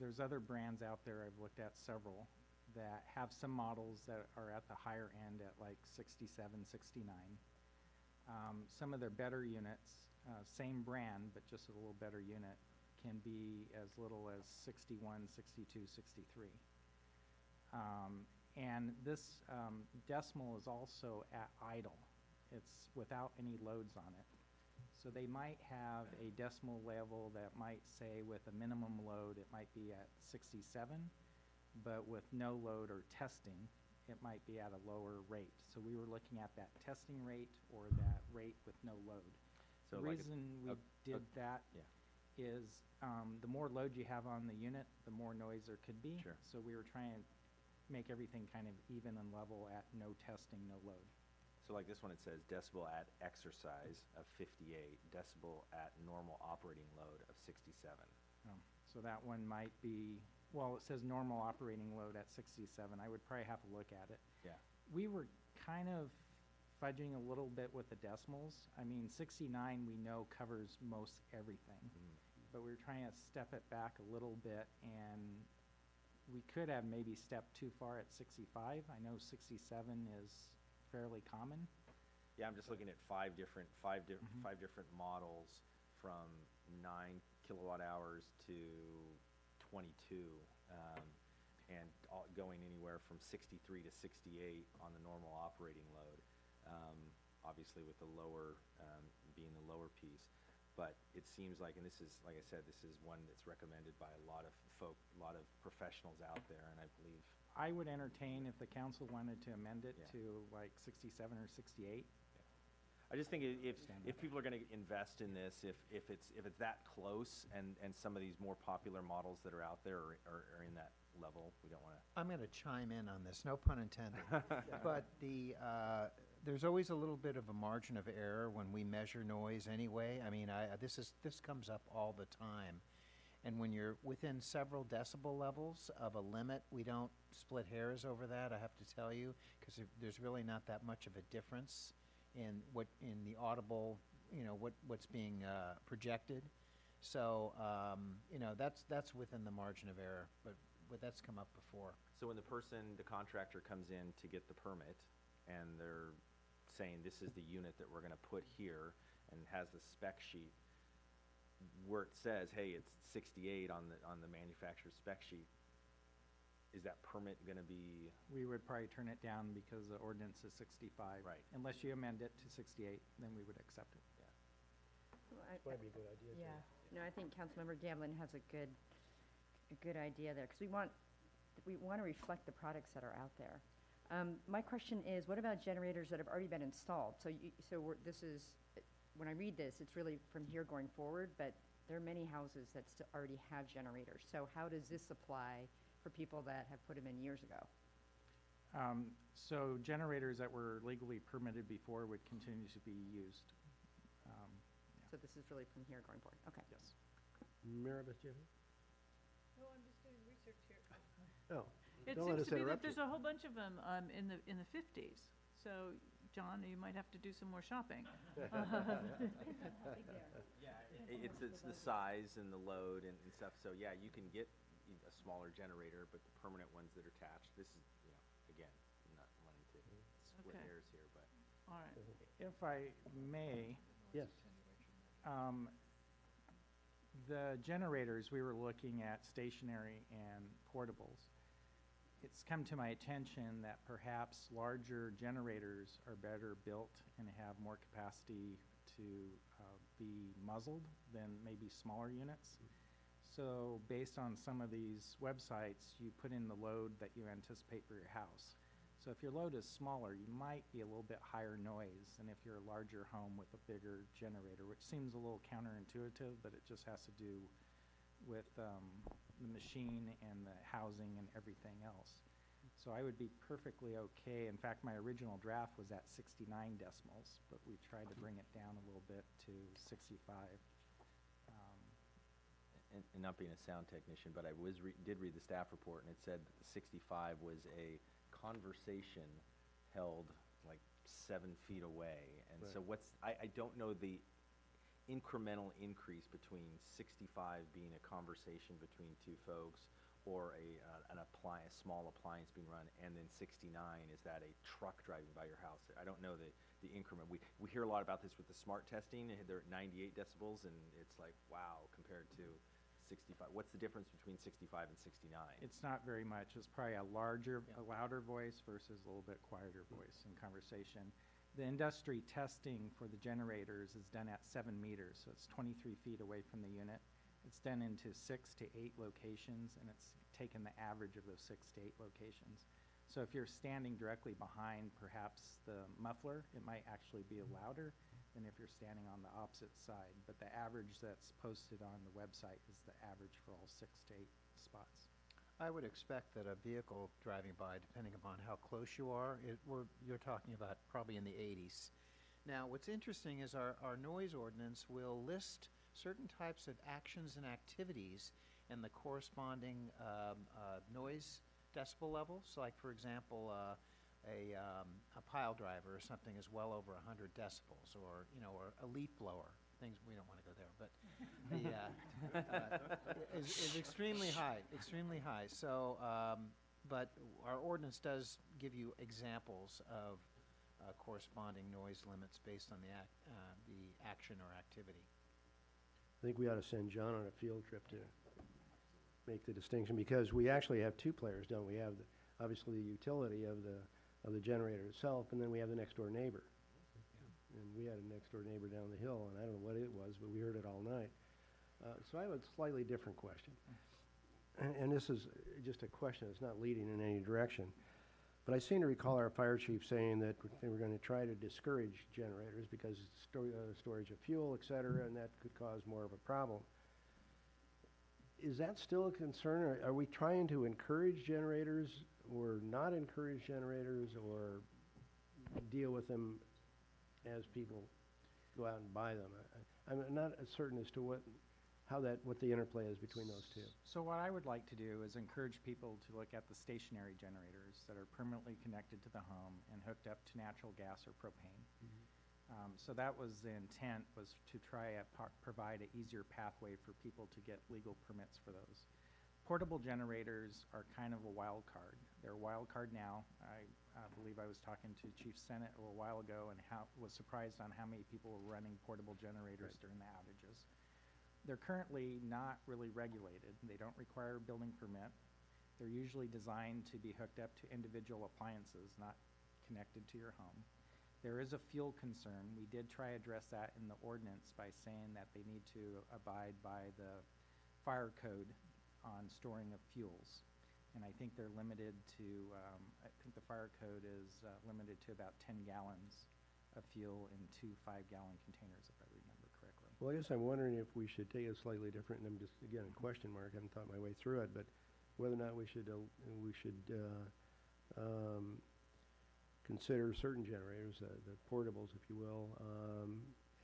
there's other brands out there, I've looked at several, that have some models that are at the higher end at like 67, 69. Some of their better units, same brand, but just a little better unit, can be as little as 61, 62, 63. And this decimal is also at idle. It's without any loads on it. So they might have a decimal level that might say with a minimum load it might be at 67, but with no load or testing it might be at a lower rate. So we were looking at that testing rate or that rate with no load. So the like reason we did that is the more load you have on the unit, the more noise there could be. Sure. So we were trying to make everything kind of even and level at no testing, no load. So like this one, it says decibel at exercise of 58, decibel at normal operating load of 67. So that one might be, well, it says normal operating load at 67. I would probably have to look at it. Yeah. We were kind of fudging a little bit with the decimals. I mean, 69 we know covers most everything. But we were trying to step it back a little bit, and we could have maybe stepped too far at 65. I know 67 is fairly common. Yeah, I'm just looking at five different models from 9 kilowatt hours to 22, and going anywhere from 63 to 68 on the normal operating load. Obviously, with the lower being the lower piece. But it seems like, and this is, like I said, this is one that's recommended by a lot of a lot of professionals out there, and I believe. I would entertain if the council wanted to amend it to like 67 or 68. I just think if people are going to invest in this, if it's that close, and some of these more popular models that are out there are in that level, we don't want to. I'm going to chime in on this, no pun intended. But there's always a little bit of a margin of error when we measure noise anyway. I mean, this comes up all the time. And when you're within several decibel levels of a limit, we don't split hairs over that, I have to tell you, because there's really not that much of a difference in the audible, what's being projected. So, that's within the margin of error, but that's come up before. So when the contractor comes in to get the permit, and they're saying this is the unit that we're gonna put here, and has the spec sheet, where it says, hey, it's 68 on the manufacturer's spec sheet, is that permit gonna be? We would probably turn it down because the ordinance is 65. Right. Unless you amend it to 68, then we would accept it. Well, Might be a good idea, too. Yeah, no, I think Councilmember Gamblin has a good idea there, because we want to reflect the products that are out there. My question is, what about generators that have already been installed? When I read this, it's really from here going forward, but there are many houses that already have generators. So how does this apply for people that have put them in years ago? So generators that were legally permitted before would continue to be used. So this is really from here going forward, okay. Yes. Maribeth, do you have No, I'm just doing research here. Oh, It don't let seems us to be that interrupt you. there's a whole bunch of them in the 50s. So, John, you might have to do some more shopping. It's the size and the load and stuff, so yeah, you can get a smaller generator, but the permanent ones that are attached, this is, again, I'm not wanting to split Okay. hairs here, but. All right. If I may, Yes. the generators, we were looking at stationary and portables. It's come to my attention that perhaps larger generators are better built and have more capacity to be muzzled than maybe smaller units. So based on some of these websites, you put in the load that you anticipate for your house. So if your load is smaller, you might be a little bit higher noise than if you're a larger home with a bigger generator, which seems a little counterintuitive, but it just has to do with the machine and the housing and everything else. So I would be perfectly okay. In fact, my original draft was at 69 decimals, but we tried to bring it down a little bit to 65. And not being a sound technician, but I did read the staff report, and it said that the 65 was a conversation held like 7 feet away. And so I don't know the incremental increase between 65 being a conversation between two folks, or a small appliance being run, and then 69, is that a truck driving by your house? I don't know the increment. We hear a lot about this with the smart testing. They're at 98 decibels, and it's like, wow, compared to 65. What's the difference between 65 and 69? It's not very much. It's probably a louder voice versus a little bit quieter voice in conversation. The industry testing for the generators is done at 7 meters, so it's 23 feet away from the unit. It's done into 6 to 8 locations, and it's taken the average of those 6 to 8 locations. So if you're standing directly behind perhaps the muffler, it might actually be louder than if you're standing on the opposite side. But the average that's posted on the website is the average for all 6 to 8 spots. I would expect that a vehicle driving by, depending upon how close you are, you're talking about probably in the 80s. Now, what's interesting is our noise ordinance will list certain types of actions and activities and the corresponding noise decibel levels. So like, for example, a pile driver or something is well over 100 decibels, or a leaf blower. Things we don't want to go there, but is extremely high. So, but our ordinance does give you examples of corresponding noise limits based on the action or activity. I think we ought to send John on a field trip to make the distinction, because we actually have two players, don't we? Have obviously the utility of the generator itself, and then we have the next door neighbor. And we had a next door neighbor down the hill, and I don't know what it was, but we heard it all night. So I have a slightly different question. And this is just a question, it's not leading in any direction. But I seem to recall our fire chief saying that they were going to try to discourage generators because storage of fuel, et cetera, and that could cause more of a problem. Is that still a concern? Are we trying to encourage generators or not encourage generators, or deal with them as people go out and buy them? I'm not certain as to what the interplay is between those two. So what I would like to do is encourage people to look at the stationary generators that are permanently connected to the home and hooked up to natural gas or propane. So that was the intent, was to try to provide an easier pathway for people to get legal permits for those. Portable generators are kind of a wild card. They're a wild card now. I believe I was talking to Chief Senate a little while ago and was surprised on how many people were running portable generators during the outages. They're currently not really regulated. They don't require a building permit. They're usually designed to be hooked up to individual appliances, not connected to your home. There is a fuel concern. We did try to address that in the ordinance by saying that they need to abide by the fire code on storing of fuels. And I think they're limited to, I think the fire code is limited to about 10 gallons of fuel in 2 5-gallon containers, if I remember correctly. Well, I guess I'm wondering if we should take a slightly different, and I'm just, again, in question mark, I haven't thought my way through it, but whether or not we should consider certain generators, the portables, if you will,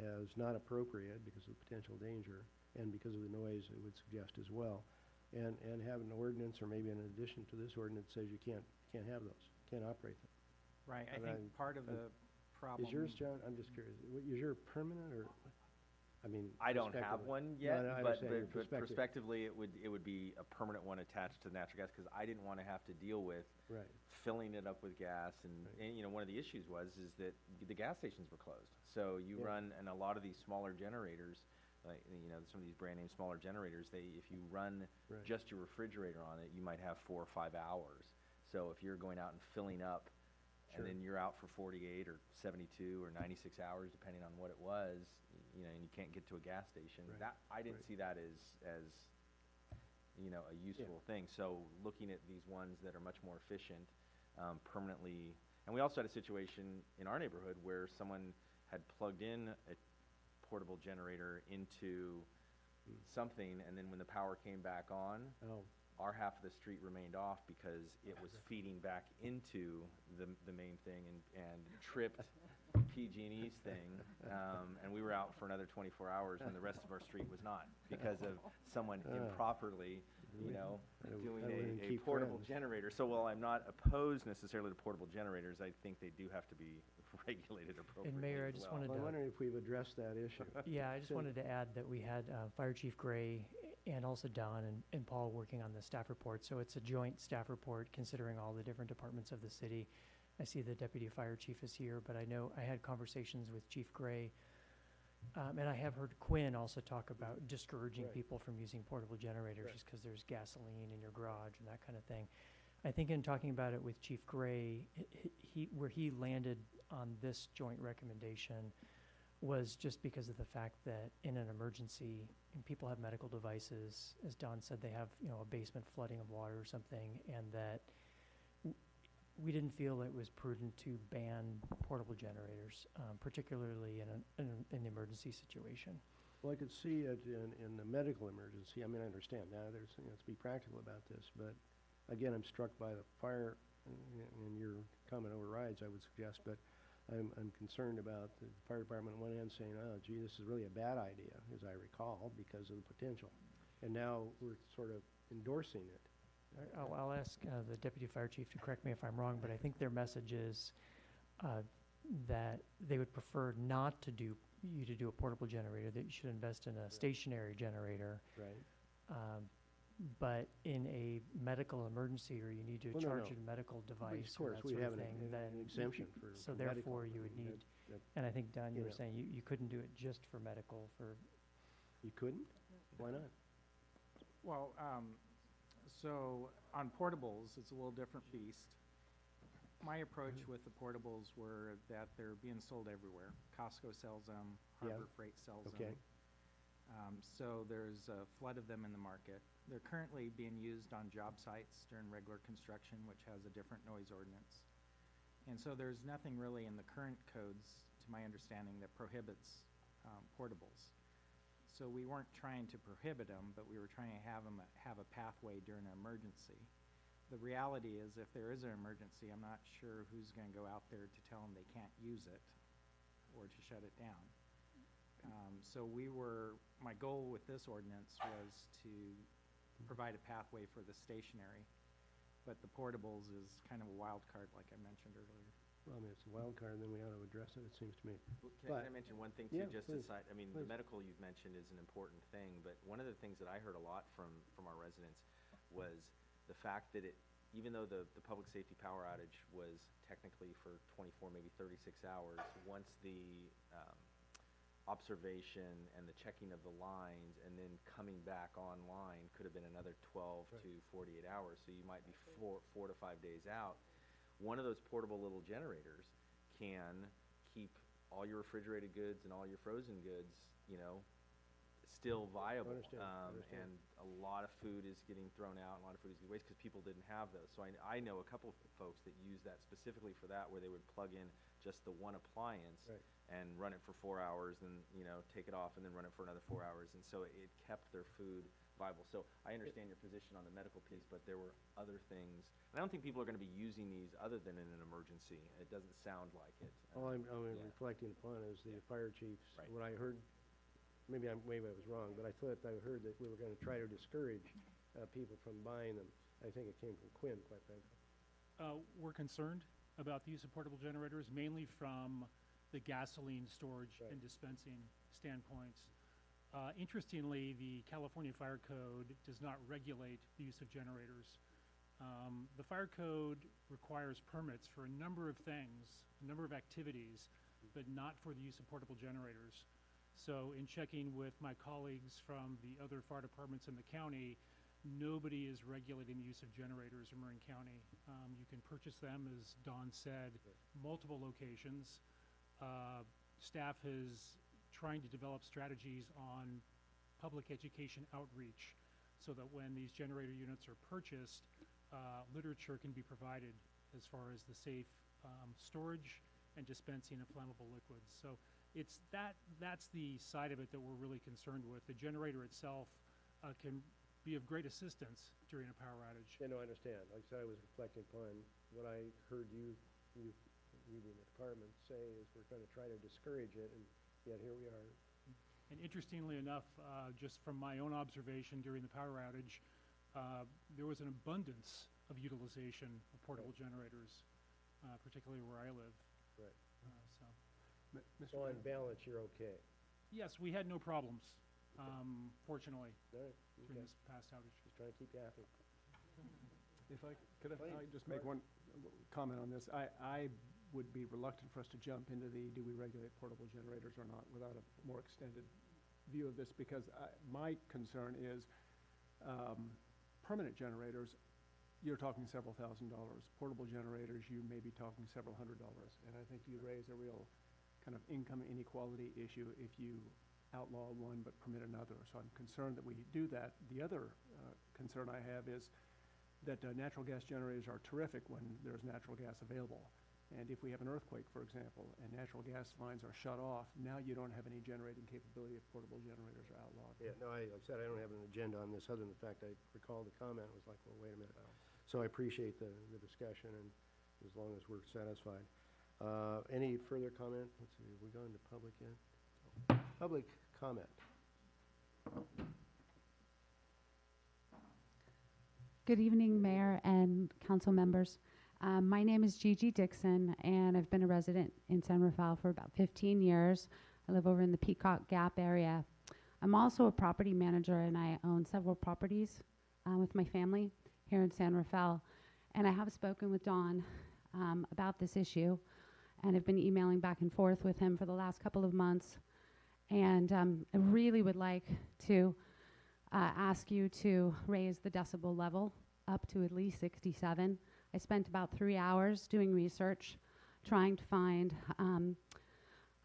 as not appropriate because of the potential danger and because of the noise it would suggest as well, and have an ordinance, or maybe in addition to this ordinance, says you can't have those, can't operate them. Right. I And think part of the problem. Is yours, John? I'm just curious. Is yours permanent, or? I mean, I don't have prospectively. one No, yet, no, I but understand your perspective. prospectively, it would be a permanent one attached to natural gas, because I didn't want to have to deal with Right. filling it up with gas, and you know, one of the issues is that the gas stations were closed. So you run, and a lot of these smaller generators, like, you know, some of these brand name smaller generators, if you run just your refrigerator on it, you might have 4 or 5 hours. So if you're going out and filling up, and then you're out for 48 or 72 or 96 hours, depending on what it was, you know, and you can't get to a gas station. That I didn't see that as you know, a useful thing. So looking at these ones that are much more efficient, permanently, and we also had a situation in our neighborhood where someone had plugged in a portable generator into something, and then when the power came back on, our half of the street remained off because it was feeding back into the main thing and tripped PG&E's thing, and we were out for another 24 hours when the rest of our street was not, because of someone improperly, you know, doing a portable generator. So while I'm not opposed necessarily to portable generators, I think they do have to be regulated appropriately. And Mayor, I as just well. wanted Well, I'm to, wondering if we've addressed that issue. yeah, I just wanted to add that we had Fire Chief Gray and also Don and Paul working on the staff report. So it's a joint staff report considering all the different departments of the city. I see the Deputy Fire Chief is here, but I know I had conversations with Chief Gray, and I have heard Quinn also talk about discouraging people from using portable generators just because there's gasoline in your garage and that kind of thing. I think in talking about it with Chief Gray, where he landed on this joint recommendation was just because of the fact that in an emergency, and people have medical devices, as Don said, they have, you know, a basement flooding of water or something, and that we didn't feel it was prudent to ban portable generators, particularly in an emergency situation. Well, I could see it in the medical emergency. I mean, I understand now. There's, you know, let's be practical about this, but again, I'm struck by the fire, and your comment overrides, I would suggest, but I'm concerned about the fire department on one hand saying, oh, gee, this is really a bad idea, as I recall, because of the potential. And now we're sort of endorsing it. I'll ask the Deputy Fire Chief to correct me if I'm wrong, but I think their message is that they would prefer not to do a portable generator, that you should invest in a stationary generator. Right. But in a medical emergency, or you need to charge a medical device or that sort of thing, then an exemption for so medical. therefore you would need, and I think, Don, you were saying you couldn't do it just for medical, for. You couldn't? Why not? Well, so on portables, it's a little different beast. My approach with the portables were that they're being sold everywhere. Costco sells them, Harbor Freight sells them. So there's a flood of them in the market. They're currently being used on job sites during regular construction, which has a different noise ordinance. And so there's nothing really in the current codes, to my understanding, that prohibits portables. So we weren't trying to prohibit them, but we were trying to have them have a pathway during an emergency. The reality is, if there is an emergency, I'm not sure who's going to go out there to tell them they can't use it or to shut it down. So my goal with this ordinance was to provide a pathway for the stationary, but the portables is kind of a wild card, like I mentioned earlier. Well, I mean, it's a wild card, and then we ought to address it, it seems to me. Can I mention one thing too, Yeah, just please, aside, I mean, the please. medical you've mentioned is an important thing, but one of the things that I heard a lot from our residents was the fact that even though the public safety power outage was technically for 24, maybe 36 hours, once the observation and the checking of the lines and then coming back online could have been another 12 to 48 hours, so you might be 4 to 5 days out. One of those portable little generators can keep all your refrigerated goods and all your frozen goods, still viable. Understand. And a lot of food is getting thrown out, and a lot of food is getting wasted because people didn't have those. So I know a couple of folks that use that specifically for that, where they would plug in just the one appliance and run it for 4 hours, and take it off and then run it for another 4 hours. And so it kept their food viable. So I understand your position on the medical piece, but there were other things. And I don't think people are going to be using these other than in an emergency. It doesn't sound like it. All I'm reflecting upon is the fire chiefs. What I heard, maybe I was wrong, but I thought I heard that we were going to try to discourage people from buying them. I think it came from Quinn, quite frankly. We're concerned about the use of portable generators, mainly from the gasoline storage and dispensing standpoints. Interestingly, the California Fire Code does not regulate the use of generators. The Fire Code requires permits for a number of things, a number of activities, but not for the use of portable generators. So in checking with my colleagues from the other fire departments in the county, nobody is regulating the use of generators in Marin County. You can purchase them, as Don said, multiple locations. Staff is trying to develop strategies on public education outreach so that when these generator units are purchased, literature can be provided as far as the safe storage and dispensing of flammable liquids. So that's the side of it that we're really concerned with. The generator itself can be of great assistance during a power outage. Yeah, no, I understand. Like I said, I was reflecting upon what I heard you leading the department say is we're going to try to discourage it, and yet here we are. And interestingly enough, just from my own observation during the power outage, there was an abundance of utilization of portable generators, particularly where I live. Right. So on balance, you're okay? Yes, we had no problems, fortunately, All right. during this past outage. Just trying to keep you happy. If I could, Please, I just make one comment on this. I would be reluctant for us to jump into do we regulate portable generators or not without a more extended view of this, because my concern is permanent generators, you're talking several $1,000s. Portable generators, you may be talking several $100s. And I think you raise a real kind of income inequality issue if you outlaw one but permit another. So I'm concerned that we do that. The other concern I have is that natural gas generators are terrific when there's natural gas available. And if we have an earthquake, for example, and natural gas lines are shut off, now you don't have any generating capability if portable generators are outlawed. Yeah, no, like I said, I don't have an agenda on this, other than the fact I recall the comment was like, well, wait a minute. So I appreciate the discussion, and as long as we're satisfied. Any further comment? Let's see, have we gone to public yet? Public comment. Good evening, Mayor and council members. My name is Gigi Dixon, and I've been a resident in San Rafael for about 15 years. I live over in the Peacock Gap area. I'm also a property manager, and I own several properties with my family here in San Rafael. And I have spoken with Don about this issue, and I've been emailing back and forth with him for the last couple of months. And I really would like to ask you to raise the decibel level up to at least 67. I spent about 3 hours doing research, trying to find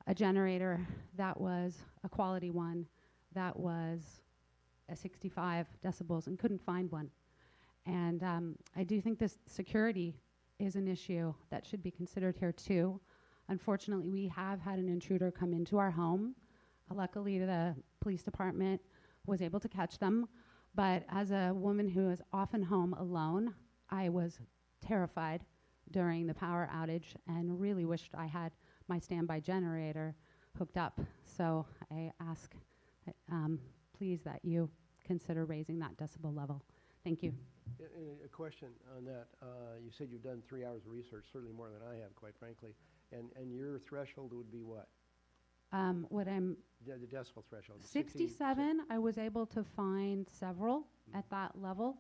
a generator that was a quality one, that was a 65 decibels, and couldn't find one. And I do think this security is an issue that should be considered here too. Unfortunately, we have had an intruder come into our home. Luckily, the police department was able to catch them. But as a woman who is often home alone, I was terrified during the power outage and really wished I had my standby generator hooked up. So I ask, please, that you consider raising that decibel level. Thank you. And a question on that. You said you've done 3 hours of research, certainly more than I have, quite frankly. And your threshold would be what? What I'm The decibel threshold? 67, I was able to find several at that level.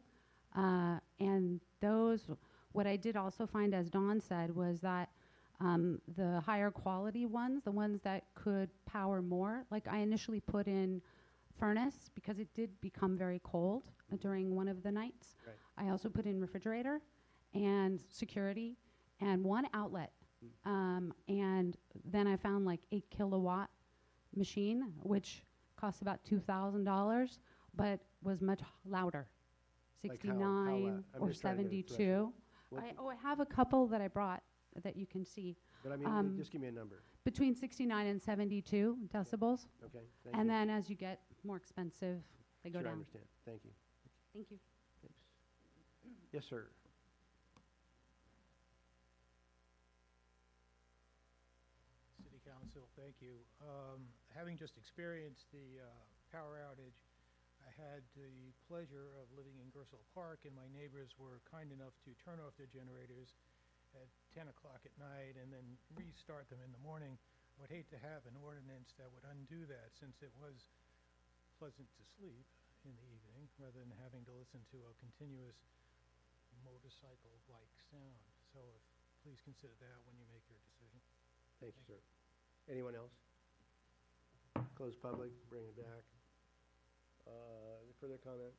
And those, what I did also find, as Dawn said, was that the higher quality ones, the ones that could power more, like I initially put in furnace because it did become very cold during one of the nights. Right. I also put in refrigerator and security and one outlet. And then I found like 8 kilowatt machine, which costs about $2,000, but was much louder, Like how 69 loud? I'm or just trying to get a 72. threshold. What- I have a couple that I brought that you can see. But I mean, just give me a number. Between 69 and 72 decibels. Okay, thank And you. then as you get more expensive, they go Sure, I down. understand. Thank you. Thank you. Thanks. Yes, sir. City Council, thank you. Having just experienced the power outage, I had the pleasure of living in Gersel Park, and my neighbors were kind enough to turn off their generators at 10 o'clock at night and then restart them in the morning. I would hate to have an ordinance that would undo that, since it was pleasant to sleep in the evening rather than having to listen to a continuous motorcycle-like sound. So please consider that when you make your decision. Thank you, sir. Anyone else? Close public, bring it back. Further comment?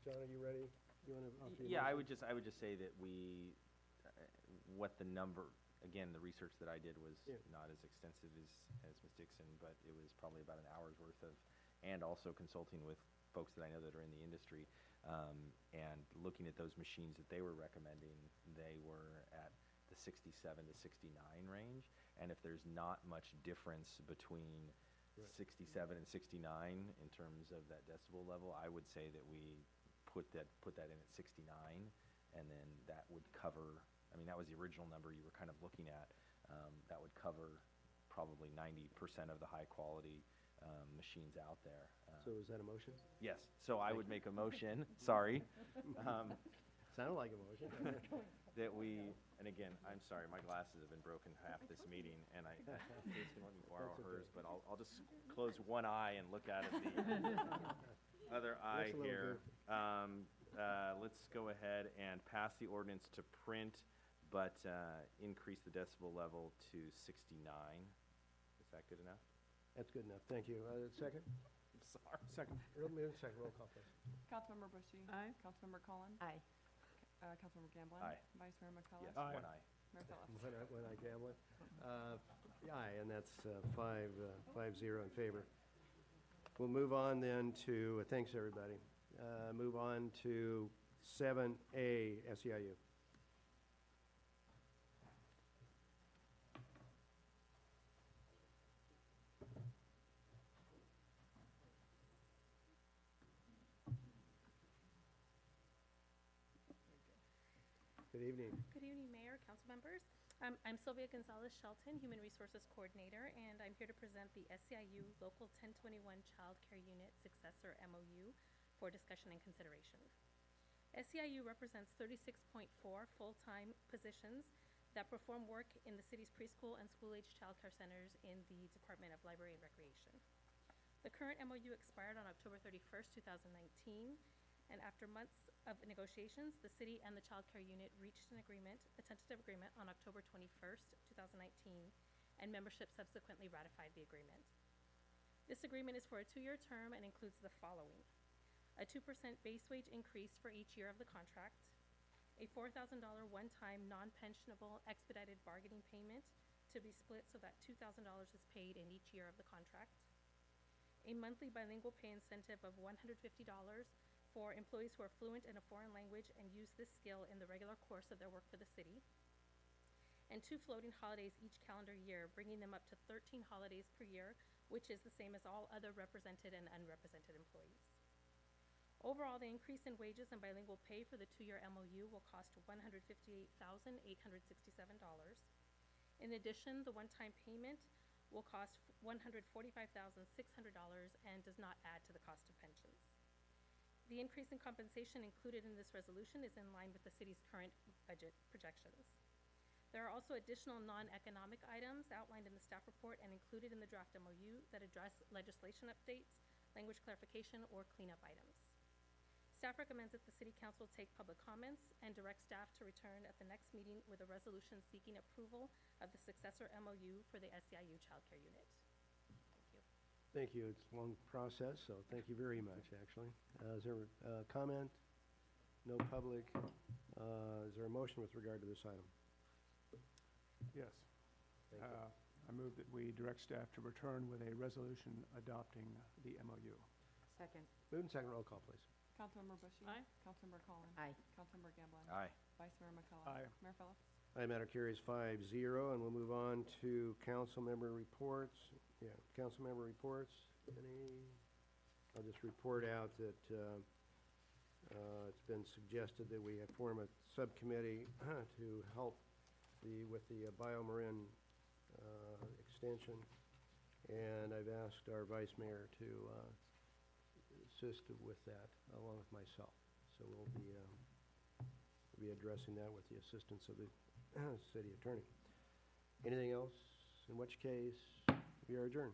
John, are you ready? You want to offer your Yeah, I motion? would just say that we, what the number, again, the research that I did was Yeah. not as extensive as Ms. Dixon, but it was probably about an hour's worth of, and also consulting with folks that I know that are in the industry, and looking at those machines that they were recommending, they were at the 67 to 69 range. And if there's not much difference between 67 and 69 in terms of that decibel level, I would say that we put that in at 69, and then that would cover, I mean, that was the original number you were kind of looking at. That would cover probably 90% of the high quality machines out there. So is that a motion? Yes, so I would make a motion, sorry. Sounded like a motion. That we, and again, I'm sorry, my glasses have been broken half this meeting, and Casey's gonna let me borrow That's hers, okay. but I'll just close one eye and look out at the other eye Looks a little here. Let's go ahead and pass the ordinance to print, but increase the decibel level to 69. Is that good enough? That's good enough. Thank you. Second? Sorry. Second. Second. Roll call, please. Councilmember Bushy. Aye. Councilmember Cullen. Aye. Councilmember Gamblin. Aye. Vice Mayor McCullough. Yes, Aye. one eye. Mayor Phillips. When I gambling. Aye, and that's 5-0 in favor. We'll move on then to, thanks, everybody. Move on to 7A, SEIU. Good evening. Good evening, Mayor, council members. I'm Sylvia Gonzalez Shelton, Human Resources Coordinator, and I'm here to present the SEIU Local 1021 Child Care Unit Successor MOU for discussion and consideration. SEIU represents 36.4 full-time positions that perform work in the city's preschool and school-age child care centers in the Department of Library and Recreation. The current MOU expired on October 31st, 2019, and after months of negotiations, the city and the child care unit reached an agreement, a tentative agreement, on October 21st, 2019, and membership subsequently ratified the agreement. This agreement is for a 2-year term and includes the following: a 2% base wage increase for each year of the contract, a $4,000 one-time non-pensionable expedited bargaining payment to be split so that $2,000 is paid in each year of the contract, a monthly bilingual pay incentive of $150 for employees who are fluent in a foreign language and use this skill in the regular course of their work for the city, and 2 floating holidays each calendar year, bringing them up to 13 holidays per year, which is the same as all other represented and unrepresented employees. Overall, the increase in wages and bilingual pay for the 2-year MOU will cost $158,867. In addition, the one-time payment will cost $145,600 and does not add to the cost of pensions. The increase in compensation included in this resolution is in line with the city's current budget projections. There are also additional non-economic items outlined in the staff report and included in the draft MOU that address legislation updates, language clarification, or cleanup items. Staff recommends that the City Council take public comments and direct staff to return at the next meeting with a resolution seeking approval of the successor MOU for the SEIU childcare unit. Thank you. Thank you. It's a long process, so thank you very much, actually. Is there a comment? No public. Is there a motion with regard to this item? Yes. Thank you. I move that we direct staff to return with a resolution adopting the MOU. Second. Move and second. Roll call, please. Councilmember Bushy. Aye. Councilmember Cullen. Aye. Councilmember Gamblin. Aye. Vice Mayor McCullough. Aye. Mayor Phillips. Aye, matter carries 5-0, and we'll move on to council member reports. Yeah, council member reports. Any? I'll just report out that it's been suggested that we form a subcommittee to help with the BioMarin extension, and I've asked our vice mayor to assist with that, along with myself. So we'll be addressing that with the assistance of the city attorney. Anything else? In which case, we are adjourned.